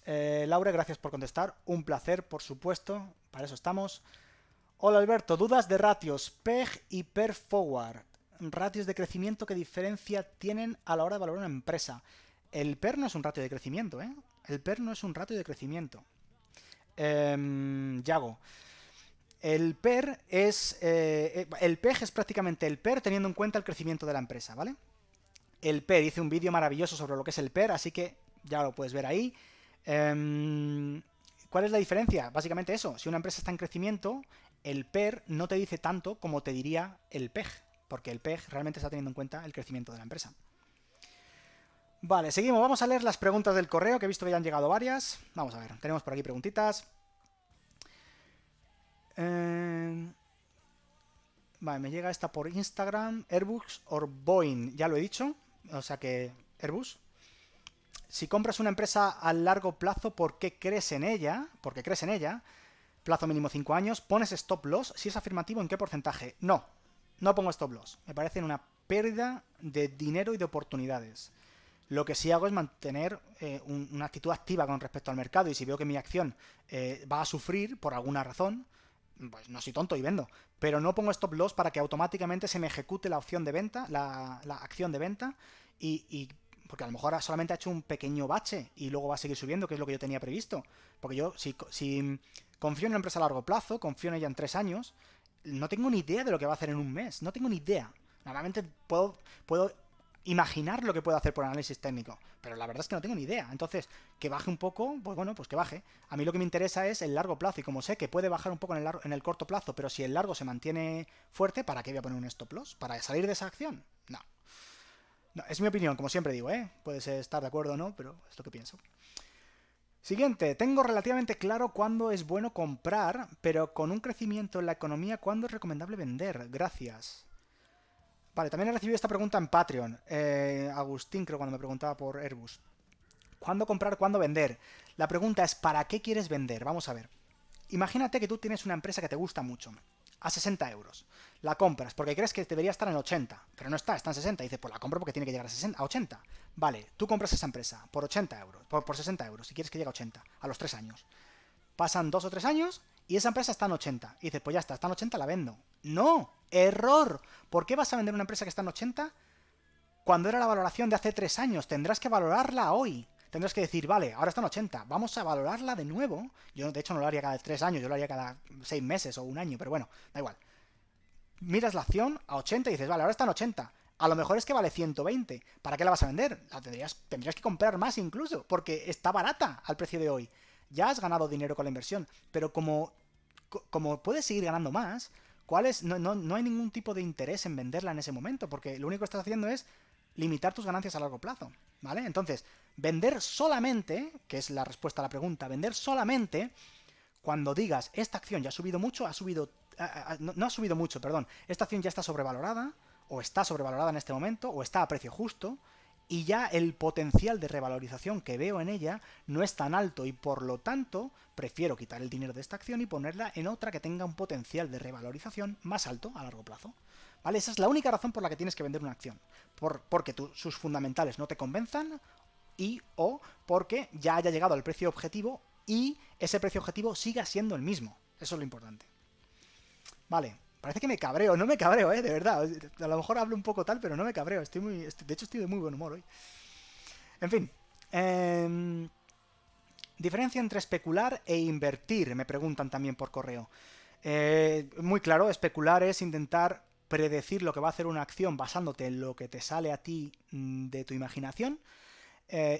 Laura, gracias por contestar. Un placer, por supuesto. Para eso estamos. Hola Alberto, dudas de ratios PEG y PER Forward. Ratios de crecimiento, ¿qué diferencia tienen a la hora de valorar una empresa? El PER no es un ratio de crecimiento, ¿eh? El PER no es un ratio de crecimiento. Yago. El PER es... el PEG es prácticamente el PER teniendo en cuenta el crecimiento de la empresa, ¿vale? El PER, hice un vídeo maravilloso sobre lo que es el PER, así que ya lo puedes ver ahí. ¿Cuál es la diferencia? Básicamente eso, si una empresa está en crecimiento, el PER no te dice tanto como te diría el PEG, porque el PEG realmente está teniendo en cuenta el crecimiento de la empresa. Vale, seguimos, vamos a leer las preguntas del correo, que he visto que ya han llegado varias. Vamos a ver, tenemos por aquí preguntitas. Vale, me llega esta por Instagram. Airbus o Boeing, ya lo he dicho, o sea que Airbus. Si compras una empresa a largo plazo, ¿por qué crees en ella? Porque crees en ella. Plazo mínimo 5 años. ¿Pones stop loss? Si es afirmativo, ¿en qué porcentaje? No, no pongo stop loss. Me parece una pérdida de dinero y de oportunidades. Lo que sí hago es mantener una actitud activa con respecto al mercado, y si veo que mi acción va a sufrir por alguna razón, pues no soy tonto y vendo. Pero no pongo stop loss para que automáticamente se me ejecute la opción de venta, la acción de venta, y porque a lo mejor solamente ha hecho un pequeño bache y luego va a seguir subiendo, que es lo que yo tenía previsto. Porque yo, si confío en una empresa a largo plazo, confío en ella en 3 años, no tengo ni idea de lo que va a hacer en un mes. No tengo ni idea. Normalmente puedo imaginar lo que puedo hacer por análisis técnico, pero la verdad es que no tengo ni idea. Entonces, que baje un poco, pues bueno, pues que baje. A mí lo que me interesa es el largo plazo, y como sé que puede bajar un poco en el corto plazo, pero si el largo se mantiene fuerte, ¿para qué voy a poner un stop loss? ¿Para salir de esa acción? No. No, es mi opinión, como siempre digo, ¿eh? Puedes estar de acuerdo o no, pero es lo que pienso. Siguiente, tengo relativamente claro cuándo es bueno comprar, pero con un crecimiento en la economía, ¿cuándo es recomendable vender? Gracias. Vale, también he recibido esta pregunta en Patreon. Agustín, creo, cuando me preguntaba por Airbus. ¿Cuándo comprar, cuándo vender? La pregunta es, ¿para qué quieres vender? Vamos a ver. Imagínate que tú tienes una empresa que te gusta mucho, a 60 euros. La compras porque crees que debería estar en 80, pero no está en 60. Y dices, pues la compro porque tiene que llegar a 80. Vale, tú compras esa empresa por 80 euros, por 60 euros, si quieres que llegue a 80, a los 3 años. Pasan 2 o 3 años y esa empresa está en 80. Y dices, pues ya está en 80, la vendo. ¡No! ¡Error! ¿Por qué vas a vender una empresa que está en 80 cuando era la valoración de hace 3 años? Tendrás que valorarla hoy. Tendrás que decir, vale, ahora está en 80, vamos a valorarla de nuevo. Yo, de hecho, no lo haría cada 3 años, yo lo haría cada 6 meses o un año, pero bueno, da igual. Miras la acción a 80 y dices, vale, ahora está en 80. A lo mejor es que vale 120. ¿Para qué la vas a vender? Tendrías que comprar más incluso, porque está barata al precio de hoy. ya has ganado dinero con la inversión, pero como puedes seguir ganando más, no hay ningún tipo de interés en venderla en ese momento, porque lo único que estás haciendo es limitar tus ganancias a largo plazo, ¿vale? Entonces, vender solamente, que es la respuesta a la pregunta, vender solamente cuando digas, esta acción ya ha subido mucho, no ha subido mucho, perdón, esta acción ya está sobrevalorada, o está sobrevalorada en este momento, o está a precio justo, y ya el potencial de revalorización que veo en ella no es tan alto y por lo tanto prefiero quitar el dinero de esta acción y ponerla en otra que tenga un potencial de revalorización más alto a largo plazo. ¿Vale? Esa es la única razón por la que tienes que vender una acción. Porque sus fundamentales no te convenzan y o porque ya haya llegado al precio objetivo y ese precio objetivo siga siendo el mismo. Eso es lo importante. Vale, parece que me cabreo. No me cabreo, de verdad. A lo mejor hablo un poco tal, pero no me cabreo. De hecho, estoy de muy buen humor hoy. En fin. Diferencia entre especular e invertir, me preguntan también por correo. Muy claro, especular es intentar predecir lo que va a hacer una acción basándote en lo que te sale a ti de tu imaginación.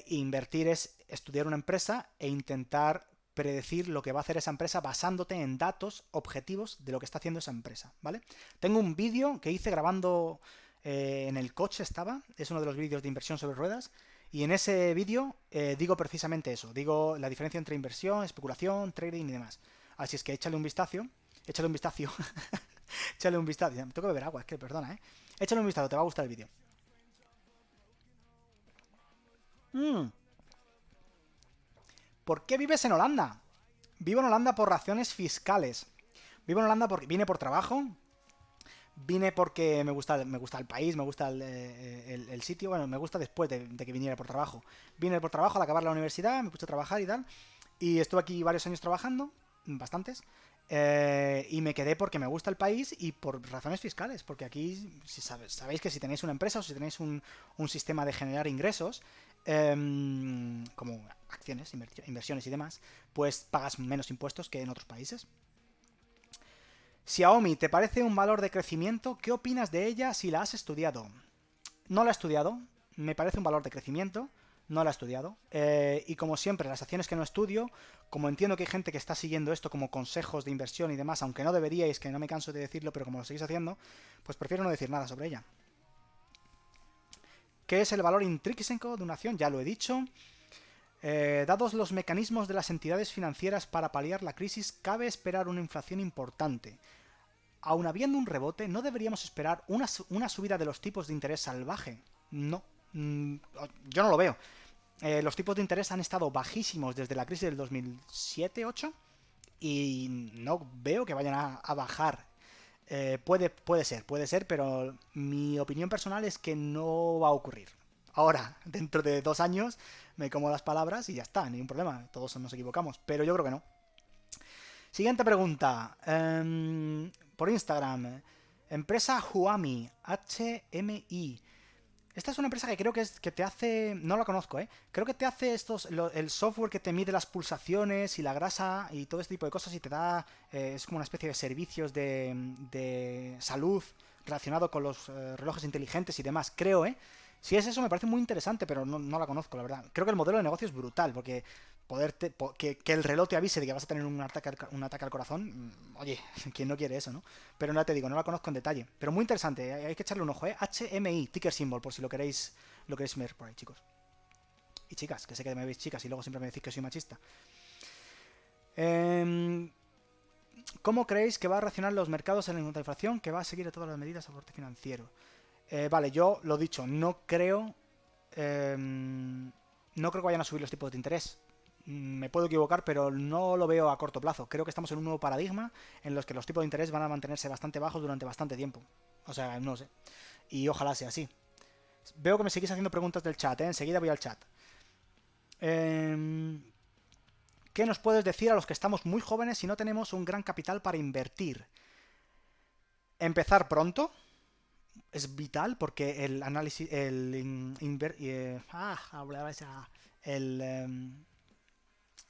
Invertir es estudiar una empresa e intentar predecir lo que va a hacer esa empresa basándote en datos objetivos de lo que está haciendo esa empresa, ¿vale? Tengo un vídeo que hice grabando en el coche es uno de los vídeos de inversión sobre ruedas, y en ese vídeo digo precisamente eso, digo la diferencia entre inversión, especulación, trading y demás. Así es que échale un vistazo, échale un vistazo, échale un vistazo, me tengo que beber agua, es que perdona, échale un vistazo, te va a gustar el vídeo. ¿Por qué vives en Holanda? Vivo en Holanda por razones fiscales. Vivo en Holanda porque vine por trabajo. Vine porque me gusta el país, me gusta el sitio. Bueno, me gusta después de que viniera por trabajo. Vine por trabajo al acabar la universidad, me puse a trabajar y tal. Y estuve aquí varios años trabajando, bastantes. Y me quedé porque me gusta el país y por razones fiscales. Porque aquí, si sabéis que si tenéis una empresa o si tenéis un sistema de generar ingresos, como acciones, inversiones y demás, pues pagas menos impuestos que en otros países. Xiaomi, ¿te parece un valor de crecimiento? ¿Qué opinas de ella si la has estudiado? No la he estudiado, me parece un valor de crecimiento, no la he estudiado. Y como siempre, las acciones que no estudio, como entiendo que hay gente que está siguiendo esto como consejos de inversión y demás, aunque no deberíais, que no me canso de decirlo, pero como lo seguís haciendo, pues prefiero no decir nada sobre ella. ¿Qué es el valor intrínseco de una acción? Ya lo he dicho. Dados los mecanismos de las entidades financieras para paliar la crisis, cabe esperar una inflación importante. Aun habiendo un rebote, ¿no deberíamos esperar una subida de los tipos de interés salvaje? No, yo no lo veo. Los tipos de interés han estado bajísimos desde la crisis del 2007-2008 y no veo que vayan a bajar. Puede ser, pero mi opinión personal es que no va a ocurrir. Ahora, dentro de 2 años, me como las palabras y ya está, ningún problema, todos nos equivocamos, pero yo creo que no. Siguiente pregunta, por Instagram, empresa Huami, HMI. Esta es una empresa que creo que te hace, no la conozco, creo que te hace el software que te mide las pulsaciones y la grasa y todo este tipo de cosas y te da, es como una especie de servicios de salud relacionado con los relojes inteligentes y demás, creo, Si es eso me parece muy interesante, pero no la conozco, la verdad. Creo que el modelo de negocio es brutal, porque que el reloj te avise de que vas a tener un ataque al corazón, oye, ¿quién no quiere eso, no? Pero no te digo, no la conozco en detalle. Pero muy interesante, hay que echarle un ojo, HMI, ticker symbol, por si lo queréis ver por ahí, chicos. Y chicas, que sé que me veis chicas y luego siempre me decís que soy machista. ¿Cómo creéis que va a reaccionar los mercados en la inflación que va a seguir todas las medidas de soporte financiero? Vale, yo lo dicho, no creo que vayan a subir los tipos de interés. Me puedo equivocar, pero no lo veo a corto plazo. Creo que estamos en un nuevo paradigma en los que los tipos de interés van a mantenerse bastante bajos durante bastante tiempo. O sea, no sé. Y ojalá sea así. Veo que me seguís haciendo preguntas del chat, enseguida voy al chat. ¿Qué nos puedes decir a los que estamos muy jóvenes y no tenemos un gran capital para invertir? Empezar pronto. Es vital porque el análisis, el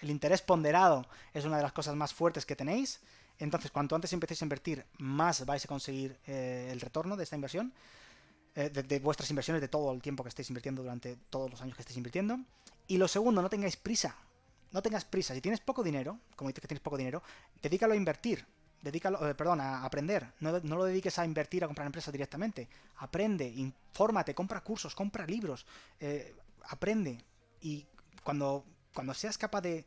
interés ponderado es una de las cosas más fuertes que tenéis. Entonces, cuanto antes empecéis a invertir, más vais a conseguir el retorno de esta inversión, de vuestras inversiones, de todo el tiempo que estéis invirtiendo durante todos los años que estéis invirtiendo. Y lo segundo, no tengáis prisa. no tengas prisa. Si tienes poco dinero, como dices que tienes poco dinero, dedícalo a invertir. Dedícalo, perdón, a aprender. No lo dediques a invertir, a comprar empresas directamente. Aprende, infórmate, compra cursos, compra libros, aprende. Y cuando seas capaz de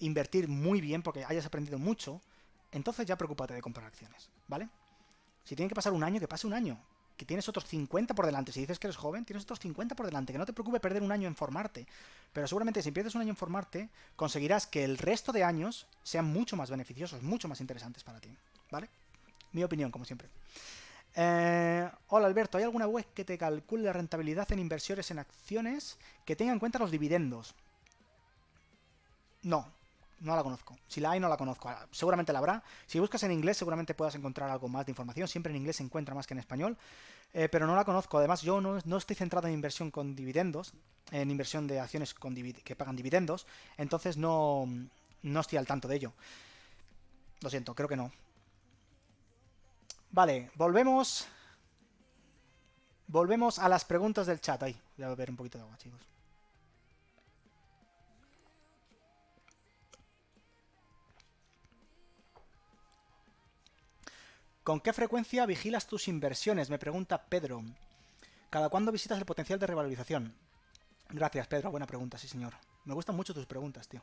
invertir muy bien, porque hayas aprendido mucho, entonces ya preocúpate de comprar acciones, ¿vale? Si tiene que pasar un año, que pase un año. Que tienes otros 50 por delante. Si dices que eres joven, tienes otros 50 por delante. Que no te preocupe perder un año en formarte. Pero seguramente si pierdes un año en formarte, conseguirás que el resto de años sean mucho más beneficiosos, mucho más interesantes para ti. ¿Vale? Mi opinión, como siempre. Hola Alberto, ¿hay alguna web que te calcule la rentabilidad en inversiones en acciones que tenga en cuenta los dividendos? No, no la conozco. Si la hay, no la conozco. Seguramente la habrá. Si buscas en inglés, seguramente puedas encontrar algo más de información. Siempre en inglés se encuentra más que en español. Pero no la conozco. Además, yo no estoy centrado en inversión con dividendos. En inversión de acciones que pagan dividendos. Entonces no estoy al tanto de ello. Lo siento, creo que no. Vale, volvemos. Volvemos a las preguntas del chat. Ahí, voy a beber un poquito de agua, chicos. ¿Con qué frecuencia vigilas tus inversiones? Me pregunta Pedro. ¿Cada cuándo visitas el potencial de revalorización? Gracias, Pedro. Buena pregunta, sí, señor. Me gustan mucho tus preguntas, tío.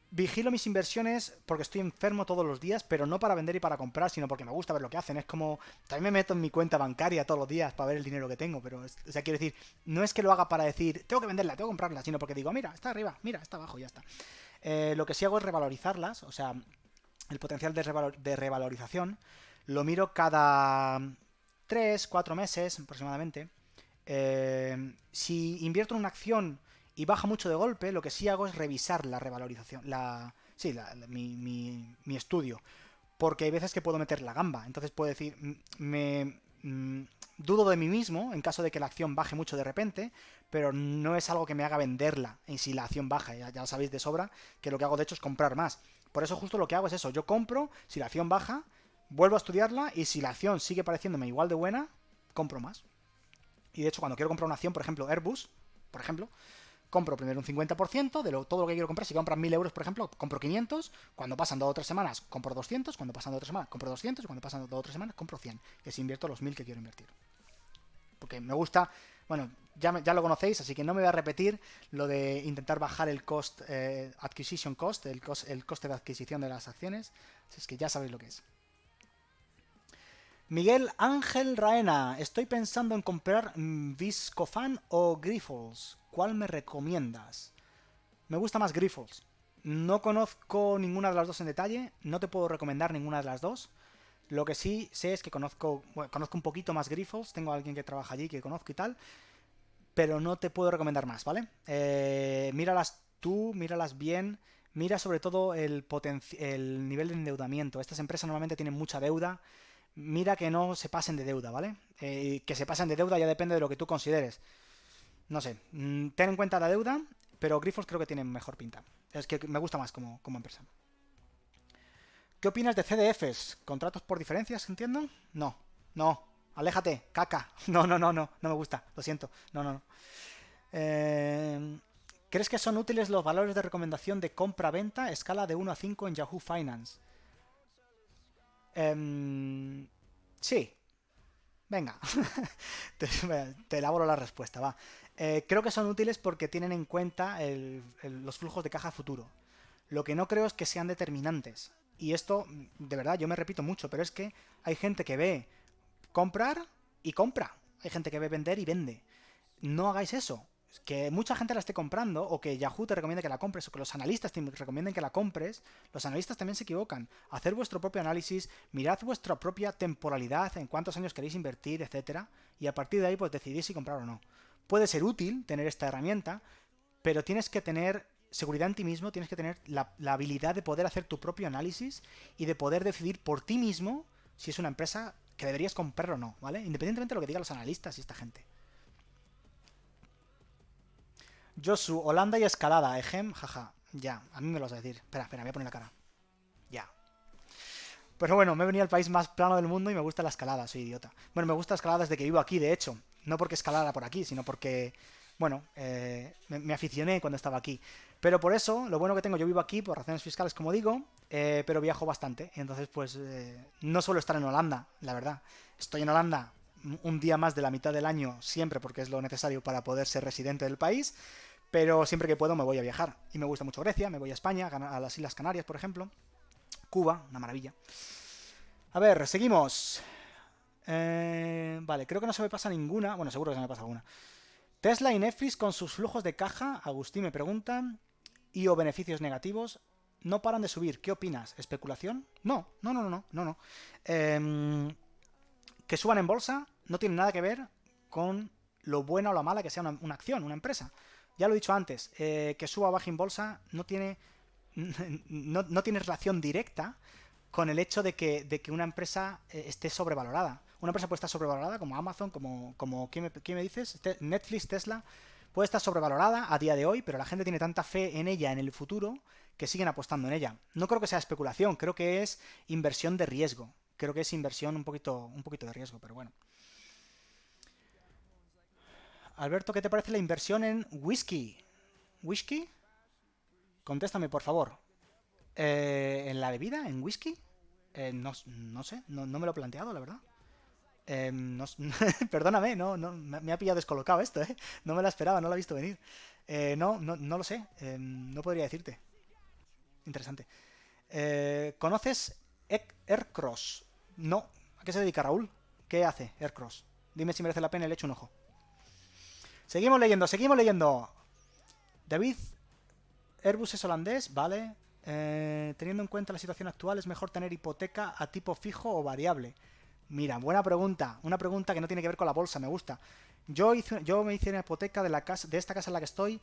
Vigilo mis inversiones porque estoy enfermo todos los días, pero no para vender y para comprar, sino porque me gusta ver lo que hacen. Es como... También me meto en mi cuenta bancaria todos los días para ver el dinero que tengo, pero... O sea, quiero decir, no es que lo haga para decir, tengo que venderla, tengo que comprarla, sino porque digo, mira, está arriba, mira, está abajo, ya está. Lo que sí hago es revalorizarlas, o sea, el potencial de revalorización, lo miro cada 3, 4 meses aproximadamente. Si invierto en una acción y baja mucho de golpe, lo que sí hago es revisar la revalorización, mi estudio. Porque hay veces que puedo meter la gamba. Entonces puedo decir, dudo de mí mismo en caso de que la acción baje mucho de repente, pero no es algo que me haga venderla en si la acción baja. Ya lo sabéis de sobra que lo que hago de hecho es comprar más. Por eso justo lo que hago es eso. Yo compro, si la acción baja, vuelvo a estudiarla y si la acción sigue pareciéndome igual de buena, compro más. Y de hecho cuando quiero comprar una acción, por ejemplo Airbus, por ejemplo, compro primero un 50% de todo lo que quiero comprar. Si compran 1.000 euros, por ejemplo, compro 500. Cuando pasan 2 o 3 semanas, compro 200. Cuando pasan 2 o 3 semanas, compro 200. Y cuando pasan 2 o 3 semanas, compro 100. Y así invierto los 1.000 que quiero invertir. Porque me gusta... Bueno, ya lo conocéis, así que no me voy a repetir lo de intentar bajar el acquisition cost, el coste de adquisición de las acciones. Así es que ya sabéis lo que es. Miguel Ángel Raena, estoy pensando en comprar Viscofan o Grifols. ¿Cuál me recomiendas? Me gusta más Grifols. No conozco ninguna de las dos en detalle, no te puedo recomendar ninguna de las dos. Lo que sí sé es que conozco un poquito más Grifols, tengo a alguien que trabaja allí que conozco y tal, pero no te puedo recomendar más, ¿vale? Míralas tú, míralas bien, mira sobre todo el nivel de endeudamiento. Estas empresas normalmente tienen mucha deuda. Mira que no se pasen de deuda, ¿vale? Que se pasen de deuda ya depende de lo que tú consideres. No sé, ten en cuenta la deuda, pero Grifols creo que tienen mejor pinta. Es que me gusta más como empresa. ¿Qué opinas de CDFs? ¿Contratos por diferencias, entiendo? No. Aléjate, caca. No me gusta, lo siento. No. ¿Crees que son útiles los valores de recomendación de compra-venta escala de 1 a 5 en Yahoo Finance? Sí. Venga, te elaboro la respuesta, va. Creo que son útiles porque tienen en cuenta los flujos de caja futuro. Lo que no creo es que sean determinantes. Y esto, de verdad, yo me repito mucho, pero es que hay gente que ve comprar y compra. Hay gente que ve vender y vende. No hagáis eso. Que mucha gente la esté comprando, o que Yahoo te recomiende que la compres, o que los analistas te recomienden que la compres, los analistas también se equivocan. Hacer vuestro propio análisis, mirad vuestra propia temporalidad, en cuántos años queréis invertir, etcétera, y a partir de ahí pues decidís si comprar o no. Puede ser útil tener esta herramienta, pero tienes que tener seguridad en ti mismo, tienes que tener la habilidad de poder hacer tu propio análisis y de poder decidir por ti mismo si es una empresa que deberías comprar o no, ¿vale? Independientemente de lo que digan los analistas y esta gente. Josu, Holanda y escalada, ejem, jaja. Ya, a mí me lo vas a decir. Espera, me voy a poner la cara. Ya. Pero bueno, me he venido al país más plano del mundo y me gusta la escalada, soy idiota. Bueno, me gusta la escalada desde que vivo aquí, de hecho. No porque escalara por aquí, sino porque bueno, me aficioné cuando estaba aquí. Pero por eso, lo bueno que tengo, yo vivo aquí por razones fiscales, como digo, pero viajo bastante. Y entonces, pues, no suelo estar en Holanda, la verdad. Estoy en Holanda un día más de la mitad del año, siempre porque es lo necesario para poder ser residente del país. Pero siempre que puedo me voy a viajar. Y me gusta mucho Grecia, me voy a España, a las Islas Canarias, por ejemplo. Cuba, una maravilla. A ver, seguimos. Vale, creo que no se me pasa ninguna. Bueno, seguro que se me pasa alguna. Tesla y Netflix con sus flujos de caja, Agustín me pregunta, y o beneficios negativos, no paran de subir. ¿Qué opinas? ¿Especulación? No, no, no, no, no, no. Que suban en bolsa no tiene nada que ver con lo buena o la mala que sea una acción, una empresa. Ya lo he dicho antes, que suba o baje en bolsa no tiene, no tiene relación directa con el hecho de que una empresa esté sobrevalorada. Una empresa puede estar sobrevalorada como Amazon, como ¿quién me dices? Netflix, Tesla. Puede estar sobrevalorada a día de hoy, pero la gente tiene tanta fe en ella en el futuro que siguen apostando en ella. No creo que sea especulación, creo que es inversión de riesgo. Creo que es inversión un poquito de riesgo, pero bueno. Alberto, ¿qué te parece la inversión en whisky? ¿Whisky? Contéstame, por favor. ¿En la bebida? ¿En whisky? No sé, no me lo he planteado, la verdad. No, perdóname, no, me ha pillado descolocado esto, ¿eh? No me la esperaba, no la he visto venir. No lo sé, no podría decirte. Interesante. ¿Conoces Aircross? No. ¿A qué se dedica Raúl? ¿Qué hace Aircross? Dime si merece la pena y le echo un ojo. Seguimos leyendo, seguimos leyendo. David, Airbus es holandés, vale. Teniendo en cuenta la situación actual, ¿es mejor tener hipoteca a tipo fijo o variable? Mira, buena pregunta. Una pregunta que no tiene que ver con la bolsa, me gusta. Yo me hice una hipoteca de esta casa en la que estoy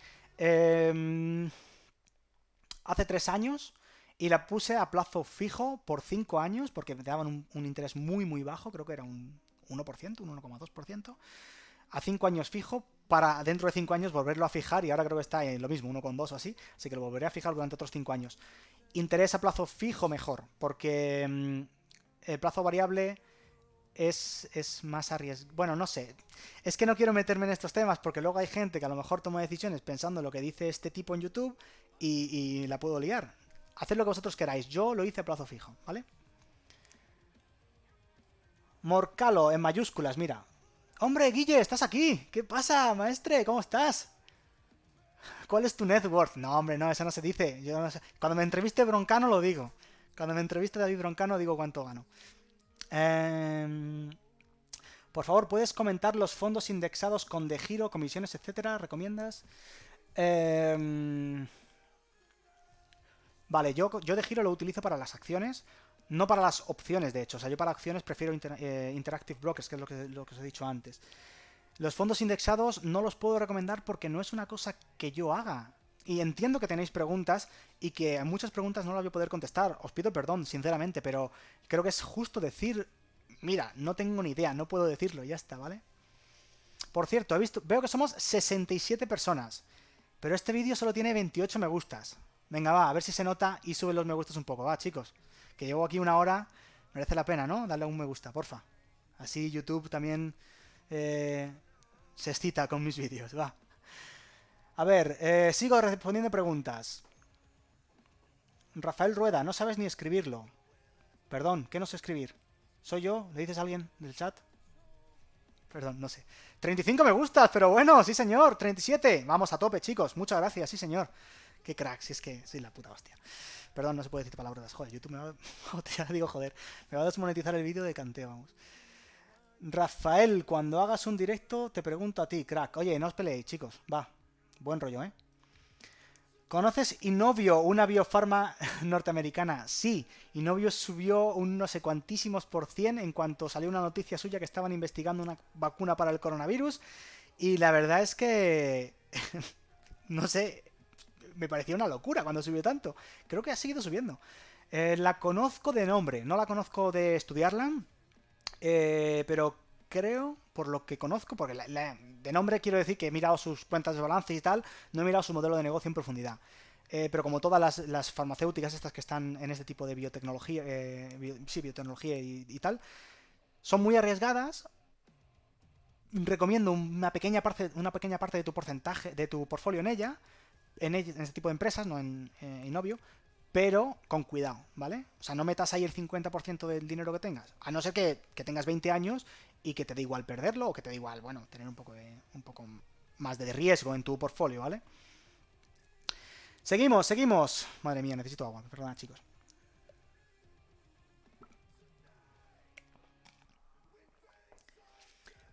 hace 3 años y la puse a plazo fijo por 5 años porque me daban un interés muy, muy bajo, creo que era un 1%, un 1,2%, a 5 años fijo para dentro de 5 años volverlo a fijar y ahora creo que está en lo mismo, 1,2 o así, así que lo volveré a fijar durante otros 5 años. Interés a plazo fijo mejor, porque el plazo variable es más arriesgado. Bueno, no sé. Es que no quiero meterme en estos temas porque luego hay gente que a lo mejor toma decisiones pensando en lo que dice este tipo en YouTube y la puedo liar. Haced lo que vosotros queráis. Yo lo hice a plazo fijo, ¿vale? Morcalo en mayúsculas, mira. Hombre, Guille, estás aquí. ¿Qué pasa, maestre? ¿Cómo estás? ¿Cuál es tu net worth? No, hombre, no, eso no se dice. Yo no sé. Cuando me entreviste Broncano lo digo. Cuando me entreviste David Broncano digo cuánto gano. Eh, Por favor, ¿puedes comentar los fondos indexados con de giro, comisiones, etcétera? ¿Recomiendas? Eh, vale, yo de giro lo utilizo para las acciones, no para las opciones, de hecho. O sea, yo para acciones prefiero Interactive Brokers, que es lo que os he dicho antes. Los fondos indexados no los puedo recomendar porque no es una cosa que yo haga. Y entiendo que tenéis preguntas y que a muchas preguntas no las voy a poder contestar. Os pido perdón, sinceramente, pero creo que es justo decir, mira, no tengo ni idea, no puedo decirlo, ya está, ¿vale? Por cierto, veo que somos 67 personas, pero este vídeo solo tiene 28 me gustas. Venga, va, a ver si se nota y sube los me gustas un poco, va, chicos. Que llevo aquí una hora, merece la pena, ¿no? Darle un me gusta, porfa. Así YouTube también eh, se excita con mis vídeos, va. A ver, sigo respondiendo preguntas. Rafael Rueda, no sabes ni escribirlo. Perdón, ¿qué no sé escribir? ¿Soy yo? ¿Le dices a alguien del chat? Perdón, no sé. 35 me gustas, pero bueno, sí señor. 37. Vamos a tope, chicos. Muchas gracias, sí señor. Qué crack, si es que soy la puta hostia. Perdón, no se puede decir palabras. Joder, YouTube me va... Ya digo, joder. Me va a desmonetizar el vídeo de canteo, vamos. Rafael, cuando hagas un directo, te pregunto a ti, crack. Oye, no os peleéis, chicos. Va. Buen rollo, ¿eh? ¿Conoces Inovio, una biofarma norteamericana? Sí, Inovio subió un no sé cuantísimos por cien en cuanto salió una noticia suya que estaban investigando una vacuna para el coronavirus. Y la verdad es que, no sé, me parecía una locura cuando subió tanto. Creo que ha seguido subiendo. La conozco de nombre, no la conozco de estudiarla, pero creo, por lo que conozco, porque de nombre quiero decir que he mirado sus cuentas de balance y tal, no he mirado su modelo de negocio en profundidad. Pero como todas las farmacéuticas estas que están en este tipo de biotecnología, sí, biotecnología y tal, son muy arriesgadas. recomiendo una pequeña parte de tu porcentaje, de tu portfolio en este tipo de empresas, no en Inovio, pero con cuidado, ¿vale? O sea, no metas ahí el 50% del dinero que tengas, a no ser que tengas 20 años y que te dé igual perderlo o que te dé igual, bueno, tener un poco más de riesgo en tu portfolio, ¿vale? Seguimos, seguimos. Madre mía, necesito agua, perdona, chicos.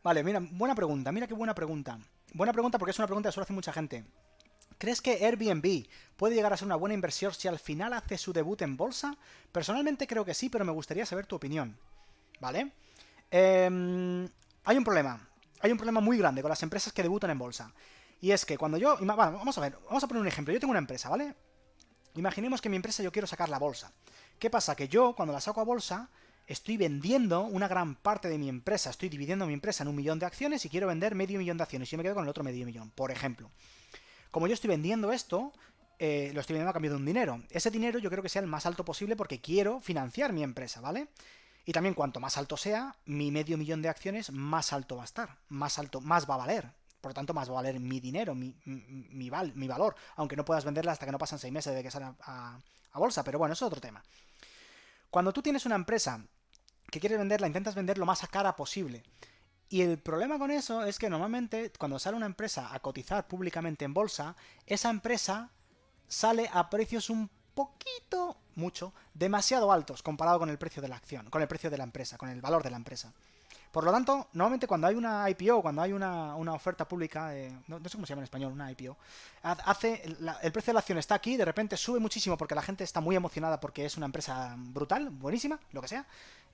Vale, mira, buena pregunta, mira qué buena pregunta. Buena pregunta porque es una pregunta que suele hacer mucha gente. ¿Crees que Airbnb puede llegar a ser una buena inversión si al final hace su debut en bolsa? Personalmente creo que sí, pero me gustaría saber tu opinión. ¿Vale? Hay un problema. Hay un problema muy grande con las empresas que debutan en bolsa. Y es que cuando yo... Bueno, vamos a ver, vamos a poner un ejemplo. Yo tengo una empresa, ¿vale? Imaginemos que mi empresa yo quiero sacarla a bolsa. ¿Qué pasa? Que yo, cuando la saco a bolsa, estoy vendiendo una gran parte de mi empresa. Estoy dividiendo mi empresa en 1 millón de acciones y quiero vender medio millón de acciones. Y yo me quedo con el otro medio millón, por ejemplo. Como yo estoy vendiendo esto, lo estoy vendiendo a cambio de un dinero. Ese dinero yo creo que sea el más alto posible porque quiero financiar mi empresa, ¿vale? Y también cuanto más alto sea, mi medio millón de acciones, más alto va a estar. Más alto, más va a valer. Por lo tanto, más va a valer mi dinero, mi valor. Aunque no puedas venderla hasta que no pasan 6 meses de que sale a bolsa. Pero bueno, eso es otro tema. Cuando tú tienes una empresa que quieres venderla, intentas vender lo más a cara posible. Y el problema con eso es que normalmente cuando sale una empresa a cotizar públicamente en bolsa, esa empresa sale a precios un poquito, mucho, demasiado altos comparado con el precio de la acción, con el precio de la empresa, con el valor de la empresa. Por lo tanto, normalmente cuando hay una IPO, cuando hay una oferta pública, no sé cómo se llama en español, una IPO, el precio de la acción está aquí, de repente sube muchísimo porque la gente está muy emocionada porque es una empresa brutal, buenísima, lo que sea,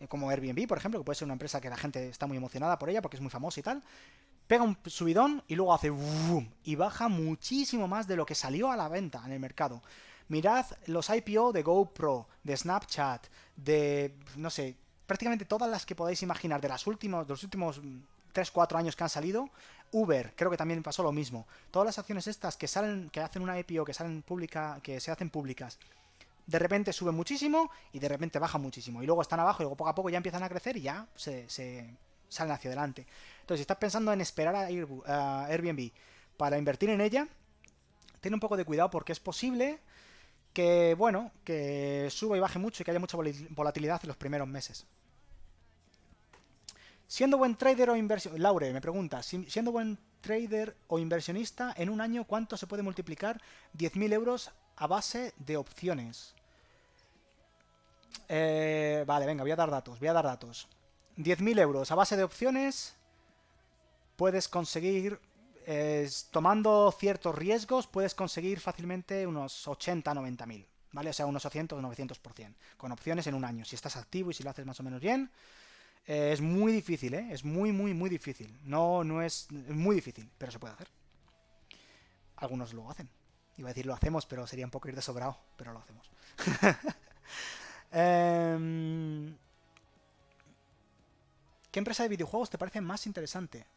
como Airbnb, por ejemplo, que puede ser una empresa que la gente está muy emocionada por ella porque es muy famosa y tal, pega un subidón y luego hace boom y baja muchísimo más de lo que salió a la venta en el mercado. Mirad los IPO de GoPro, de Snapchat, de, no sé, prácticamente todas las que podáis imaginar de los últimos 3-4 años que han salido. Uber, creo que también pasó lo mismo. Todas las acciones estas que salen, que hacen una IPO, que salen pública, que se hacen públicas, de repente suben muchísimo y de repente bajan muchísimo. Y luego están abajo y luego poco a poco ya empiezan a crecer y ya se salen hacia adelante. Entonces, si estás pensando en esperar a Airbnb para invertir en ella, ten un poco de cuidado porque es posible que, bueno, que suba y baje mucho y que haya mucha volatilidad en los primeros meses. Siendo buen trader o inversionista, Laure me pregunta, siendo buen trader o inversionista, en un año, ¿cuánto se puede multiplicar 10.000 euros a base de opciones? Vale, venga, voy a dar datos, 10.000 euros a base de opciones puedes conseguir, tomando ciertos riesgos, puedes conseguir fácilmente unos 80-90.000, ¿vale? O sea, unos 800-900%, con opciones en un año. Si estás activo y si lo haces más o menos bien, es muy difícil, ¿eh? Es muy, muy, muy difícil. No es muy difícil, pero se puede hacer. Algunos lo hacen. Iba a decir lo hacemos, pero sería un poco ir de sobrado, pero lo hacemos. ¿Qué empresa de videojuegos te parece más interesante?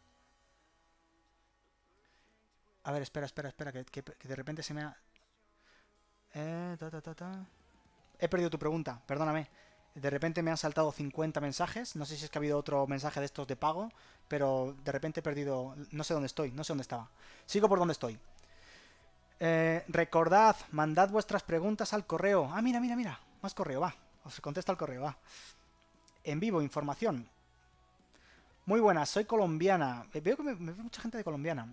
A ver, espera, que de repente se me ha... He perdido tu pregunta, perdóname. De repente me han saltado 50 mensajes. No sé si es que ha habido otro mensaje de estos de pago, pero de repente he perdido... No sé dónde estoy, no sé dónde estaba. Sigo por donde estoy. Recordad, mandad vuestras preguntas al correo. Ah, mira. Más correo, va. Os contesto al correo, va. En vivo, información. Muy buenas, soy colombiana. Veo que me ve mucha gente de colombiana.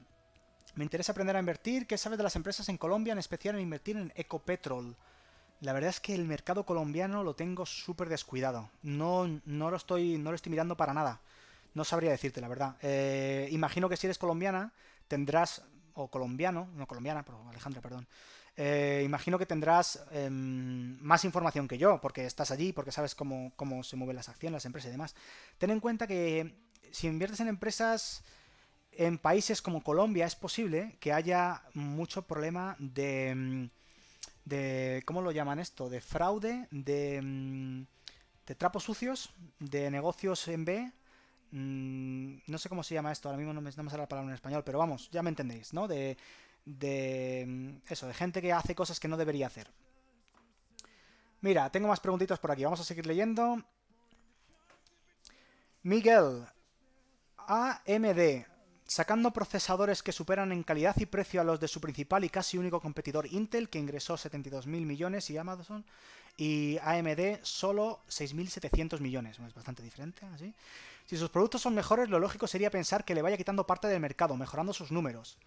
Me interesa aprender a invertir. ¿Qué sabes de las empresas en Colombia, en especial en invertir en Ecopetrol? La verdad es que el mercado colombiano lo tengo súper descuidado. No lo estoy mirando para nada. No sabría decirte, la verdad. Imagino que si eres colombiana, tendrás... O colombiano, no colombiana, pero Alejandra, perdón. Imagino que tendrás más información que yo, porque estás allí, porque sabes cómo se mueven las acciones, las empresas y demás. Ten en cuenta que si inviertes en empresas en países como Colombia, es posible que haya mucho problema de ¿cómo lo llaman esto? De fraude, de trapos sucios, de negocios en B. No sé cómo se llama esto, ahora mismo no me sale la palabra en español, pero vamos, ya me entendéis, ¿no? Eso, de gente que hace cosas que no debería hacer. Mira, tengo más preguntitas por aquí, vamos a seguir leyendo. Miguel, AMD, sacando procesadores que superan en calidad y precio a los de su principal y casi único competidor Intel, que ingresó 72.000 millones, y Amazon y AMD solo 6.700 millones. Es bastante diferente, así. Si sus productos son mejores, lo lógico sería pensar que le vaya quitando parte del mercado, mejorando sus números.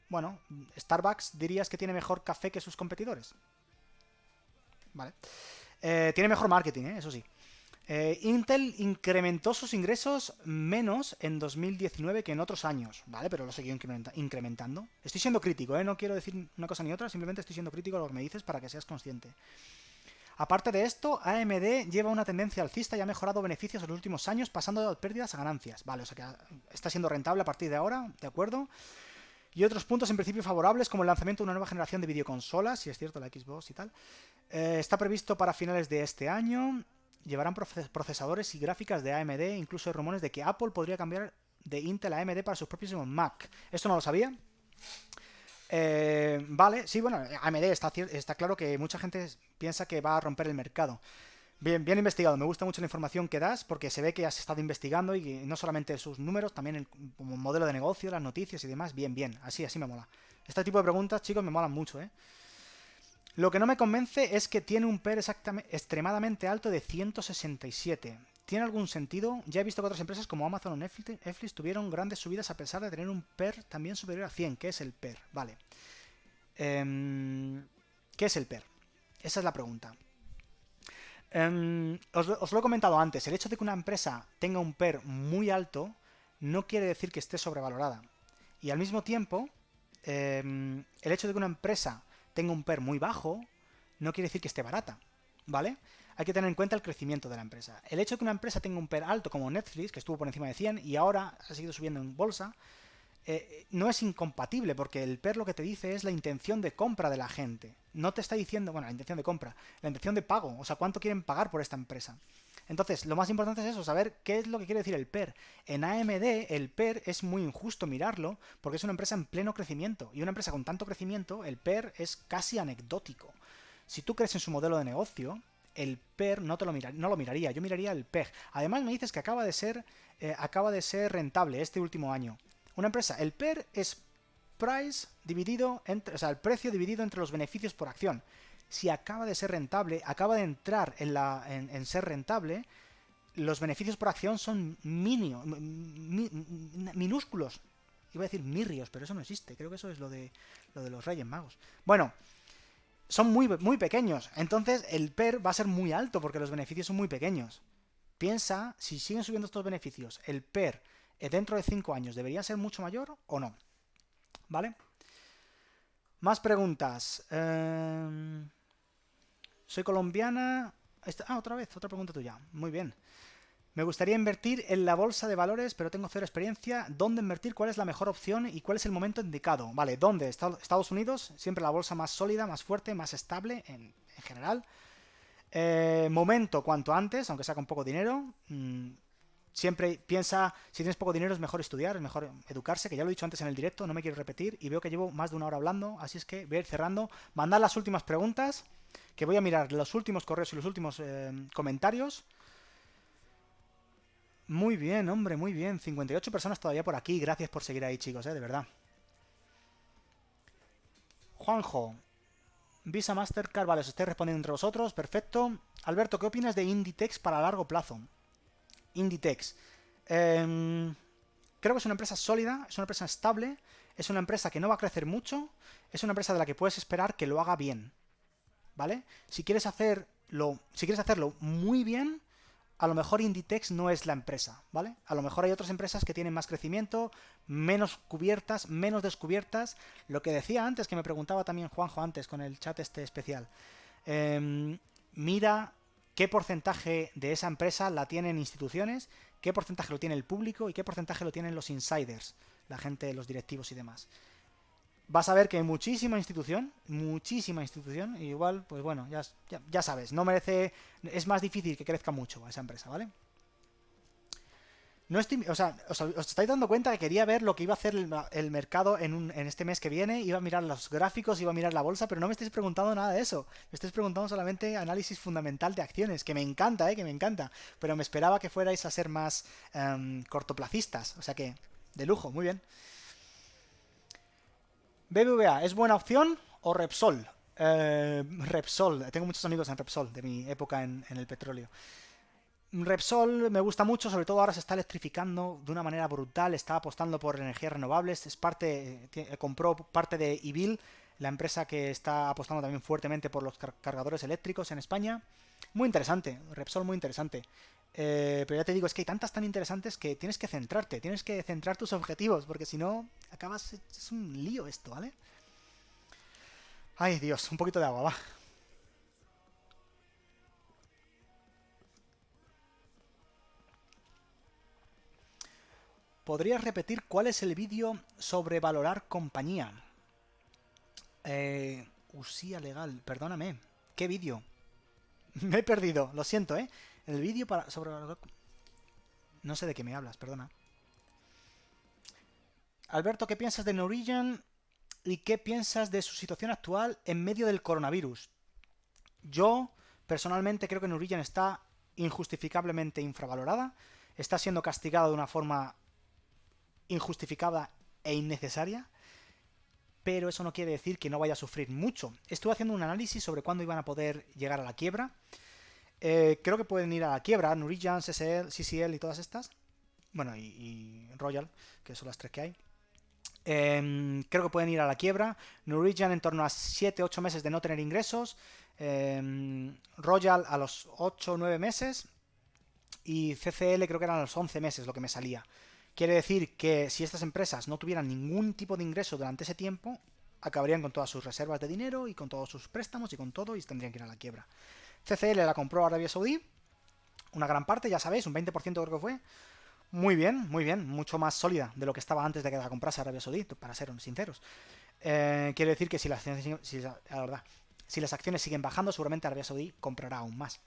Bueno, Starbucks dirías que tiene mejor café que sus competidores. Vale. Tiene mejor marketing, eso sí. Intel incrementó sus ingresos menos en 2019 que en otros años, ¿vale? Pero lo siguió incrementando. Estoy siendo crítico, no quiero decir una cosa ni otra, simplemente estoy siendo crítico a lo que me dices para que seas consciente. Aparte de esto, AMD lleva una tendencia alcista y ha mejorado beneficios en los últimos años, pasando de pérdidas a ganancias. Vale, o sea que está siendo rentable a partir de ahora, ¿de acuerdo? Y otros puntos en principio favorables, como el lanzamiento de una nueva generación de videoconsolas, si es cierto, la Xbox y tal. Está previsto para finales de este año. Llevarán procesadores y gráficas de AMD, incluso hay rumores de que Apple podría cambiar de Intel a AMD para sus propios Mac. Esto no lo sabía. Vale, sí, bueno, AMD está claro que mucha gente piensa que va a romper el mercado. Bien, bien investigado, me gusta mucho la información que das porque se ve que has estado investigando y no solamente sus números, también como modelo de negocio, las noticias y demás. Bien, bien, así me mola. Este tipo de preguntas, chicos, me molan mucho, ¿eh? Lo que no me convence es que tiene un PER extremadamente alto de 167. ¿Tiene algún sentido? Ya he visto que otras empresas como Amazon o Netflix tuvieron grandes subidas a pesar de tener un PER también superior a 100. ¿Qué es el PER? Vale. ¿Qué es el PER? Esa es la pregunta. Os lo he comentado antes. El hecho de que una empresa tenga un PER muy alto no quiere decir que esté sobrevalorada. Y al mismo tiempo, el hecho de que una empresa tenga un PER muy bajo, no quiere decir que esté barata, ¿vale? Hay que tener en cuenta el crecimiento de la empresa. El hecho de que una empresa tenga un PER alto como Netflix, que estuvo por encima de 100 y ahora ha seguido subiendo en bolsa, no es incompatible, porque el PER lo que te dice es la intención de compra de la gente. No te está diciendo, bueno, la intención de compra, la intención de pago, o sea, cuánto quieren pagar por esta empresa. Entonces, lo más importante es eso, saber qué es lo que quiere decir el PER. En AMD, el PER es muy injusto mirarlo, porque es una empresa en pleno crecimiento. Y una empresa con tanto crecimiento, el PER es casi anecdótico. Si tú crees en su modelo de negocio, el PER no lo miraría, yo miraría el PEG. Además, me dices que acaba de ser rentable este último año. Una empresa, el PER es price dividido entre, o sea, el precio dividido entre los beneficios por acción. Si acaba de ser rentable, acaba de entrar en ser rentable, los beneficios por acción son minúsculos. Iba a decir mirrios, pero eso no existe. Creo que eso es lo de los Reyes Magos. Bueno, son muy, muy pequeños. Entonces el PER va a ser muy alto porque los beneficios son muy pequeños. Piensa, si siguen subiendo estos beneficios, el PER dentro de 5 años debería ser mucho mayor o no. ¿Vale? Más preguntas. Soy colombiana. Otra vez, otra pregunta tuya. Muy bien. Me gustaría invertir en la bolsa de valores, pero tengo cero experiencia. ¿Dónde invertir? ¿Cuál es la mejor opción? ¿Y cuál es el momento indicado? Vale, ¿dónde? Estados Unidos, siempre la bolsa más sólida, más fuerte, más estable en general. Momento cuanto antes, aunque sea con poco dinero. Siempre piensa, si tienes poco dinero es mejor estudiar, es mejor educarse, que ya lo he dicho antes en el directo, no me quiero repetir, y veo que llevo más de 1 hora hablando, así es que voy a ir cerrando. Mandad las últimas preguntas, que voy a mirar los últimos correos y los últimos comentarios. Muy bien, hombre, muy bien. 58 personas todavía por aquí. Gracias por seguir ahí, chicos, de verdad. Juanjo. Visa, Mastercard, vale, os estoy respondiendo entre vosotros. Perfecto. Alberto, ¿qué opinas de Inditex para largo plazo? Inditex. Creo que es una empresa sólida, es una empresa estable, es una empresa que no va a crecer mucho, es una empresa de la que puedes esperar que lo haga bien. ¿Vale? Si quieres hacerlo muy bien, a lo mejor Inditex no es la empresa, ¿vale? A lo mejor hay otras empresas que tienen más crecimiento, menos cubiertas, menos descubiertas. Lo que decía antes, que me preguntaba también Juanjo antes con el chat este especial. Mira qué porcentaje de esa empresa la tienen instituciones, qué porcentaje lo tiene el público y qué porcentaje lo tienen los insiders, la gente, los directivos y demás. Vas a ver que hay muchísima institución, y igual, pues bueno, ya sabes, no merece, es más difícil que crezca mucho a esa empresa, ¿vale? No estoy, o sea, os estáis dando cuenta que quería ver lo que iba a hacer el mercado en este mes que viene, iba a mirar los gráficos, iba a mirar la bolsa, pero no me estáis preguntando nada de eso. Me estáis preguntando solamente análisis fundamental de acciones, que me encanta, que me encanta. Pero me esperaba que fuerais a ser más cortoplacistas, o sea que, de lujo, muy bien. BBVA, ¿es buena opción o Repsol? Repsol, tengo muchos amigos en Repsol, de mi época en el petróleo. Repsol me gusta mucho, sobre todo ahora se está electrificando de una manera brutal, está apostando por energías renovables, es parte, compró parte de Ibil, la empresa que está apostando también fuertemente por los cargadores eléctricos en España. Muy interesante, Repsol muy interesante. Pero ya te digo, es que hay tantas tan interesantes que tienes que centrarte, tienes que centrar tus objetivos, porque si no, acabas, es un lío esto, ¿vale? Ay, Dios, un poquito de agua, va. ¿Podrías repetir cuál es el vídeo sobre valorar compañía? Usía legal, perdóname. ¿Qué vídeo? Me he perdido, lo siento, ¿eh? El vídeo para sobre valorar... No sé de qué me hablas, perdona. Alberto, ¿qué piensas de Norwegian y qué piensas de su situación actual en medio del coronavirus? Yo, personalmente, creo que Norwegian está injustificablemente infravalorada, está siendo castigada de una forma injustificada e innecesaria, pero eso no quiere decir que no vaya a sufrir mucho. Estuve haciendo un análisis sobre cuándo iban a poder llegar a la quiebra. Creo que pueden ir a la quiebra, Norwegian, CCL y todas estas. Bueno, y Royal, que son las tres que hay. Creo que pueden ir a la quiebra. Norwegian en torno a 7-8 meses de no tener ingresos. Royal a los 8 o 9 meses. Y CCL creo que eran a los 11 meses lo que me salía. Quiere decir que si estas empresas no tuvieran ningún tipo de ingreso durante ese tiempo, acabarían con todas sus reservas de dinero y con todos sus préstamos y con todo y tendrían que ir a la quiebra. CCL la compró Arabia Saudí, una gran parte, ya sabéis, un 20% creo que fue. Muy bien, mucho más sólida de lo que estaba antes de que la comprase Arabia Saudí, para ser sinceros. Quiere decir que si las acciones, la verdad, si las acciones siguen bajando, seguramente Arabia Saudí comprará aún más.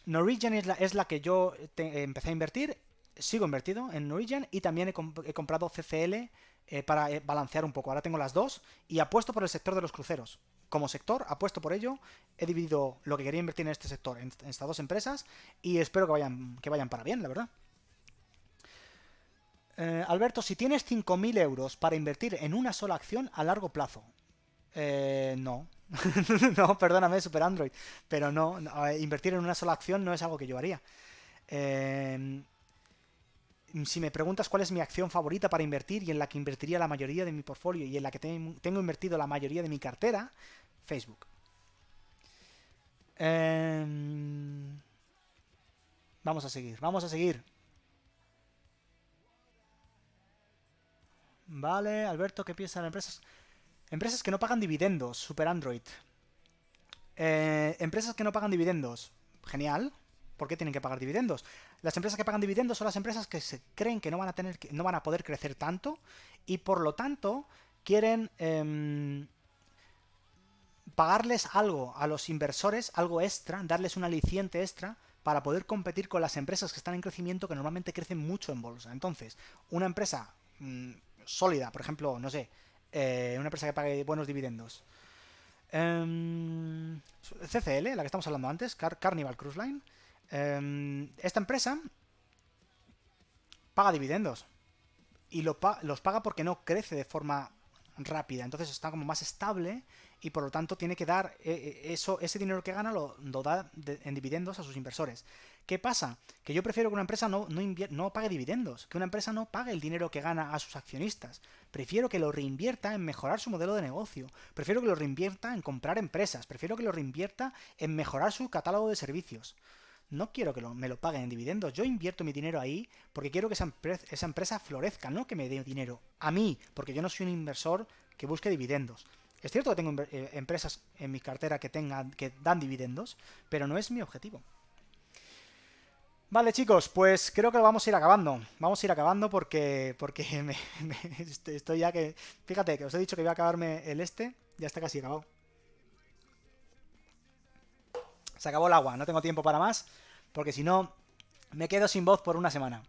Norwegian es la que yo empecé a invertir. Sigo invertido en Norwegian y también he comprado CCL para balancear un poco. Ahora tengo las dos y apuesto por el sector de los cruceros. Como sector, apuesto por ello. He dividido lo que quería invertir en este sector en estas dos empresas y espero que vayan para bien, la verdad. Alberto, si tienes 5.000 euros para invertir en una sola acción a largo plazo, no. No, perdóname, Super Android. Pero no, invertir en una sola acción no es algo que yo haría. Eh, si me preguntas cuál es mi acción favorita para invertir y en la que invertiría la mayoría de mi portfolio y en la que tengo invertido la mayoría de mi cartera, Facebook. Eh, vamos a seguir, vamos a seguir. Vale, Alberto, ¿qué piensan de empresas? Empresas que no pagan dividendos, Super Android. Empresas que no pagan dividendos. Genial. ¿Por qué tienen que pagar dividendos? Las empresas que pagan dividendos son las empresas que se creen que no van a tener, no van a poder crecer tanto y por lo tanto quieren pagarles algo a los inversores, algo extra, darles un aliciente extra para poder competir con las empresas que están en crecimiento que normalmente crecen mucho en bolsa. Entonces, una empresa sólida, por ejemplo, no sé, una empresa que pague buenos dividendos. CCL, la que estamos hablando antes, Carnival Cruise Line. Esta empresa paga dividendos y los paga porque no crece de forma rápida, entonces está como más estable y por lo tanto tiene que dar ese dinero que gana lo da en dividendos a sus inversores. ¿Qué pasa? Que yo prefiero que una empresa no pague dividendos, que una empresa no pague el dinero que gana a sus accionistas. Prefiero que lo reinvierta en mejorar su modelo de negocio, prefiero que lo reinvierta en comprar empresas, prefiero que lo reinvierta en mejorar su catálogo de servicios. No quiero que me lo paguen en dividendos. Yo invierto mi dinero ahí porque quiero que esa empresa florezca, no que me dé dinero a mí, porque yo no soy un inversor que busque dividendos. Es cierto que tengo empresas en mi cartera que dan dividendos, pero no es mi objetivo. Vale, chicos, pues creo que lo vamos a ir acabando. Vamos a ir acabando porque estoy ya que... Fíjate, que os he dicho que iba a acabarme ya está casi acabado. Se acabó el agua, no tengo tiempo para más, porque si no, Me quedo sin voz por una semana.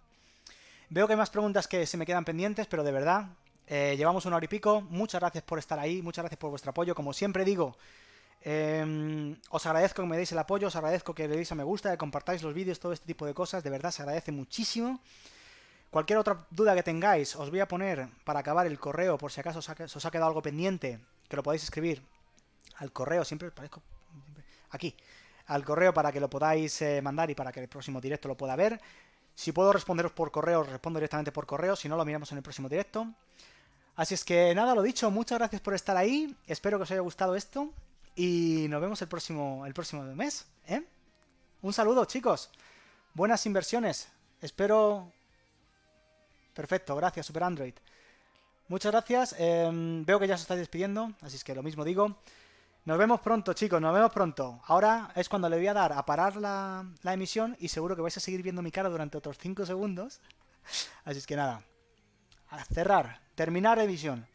Veo que hay más preguntas que se me quedan pendientes, pero de verdad, llevamos una hora y pico. Muchas gracias por estar ahí, muchas gracias por vuestro apoyo. Como siempre digo, os agradezco que me deis el apoyo, os agradezco que le deis a me gusta, que compartáis los vídeos, todo este tipo de cosas. De verdad, se agradece muchísimo. Cualquier otra duda que tengáis, os voy a poner para acabar el correo, por si acaso os ha quedado algo pendiente, que lo podéis escribir al correo, siempre parezco aquí, al correo para que lo podáis mandar y para que el próximo directo lo pueda ver. Si puedo responderos por correo, os respondo directamente por correo, si no lo miramos en el próximo directo. Así es que nada, lo dicho, muchas gracias por estar ahí, espero que os haya gustado esto y nos vemos el próximo mes, ¿eh? Un saludo, chicos, buenas inversiones, espero... Perfecto, gracias, Super Android. Muchas gracias, veo que ya os estáis despidiendo, así es que lo mismo digo. Nos vemos pronto, chicos, nos vemos pronto. Ahora es cuando le voy a dar a parar la emisión y seguro que vais a seguir viendo mi cara durante otros 5 segundos. Así es que nada, a cerrar, terminar emisión.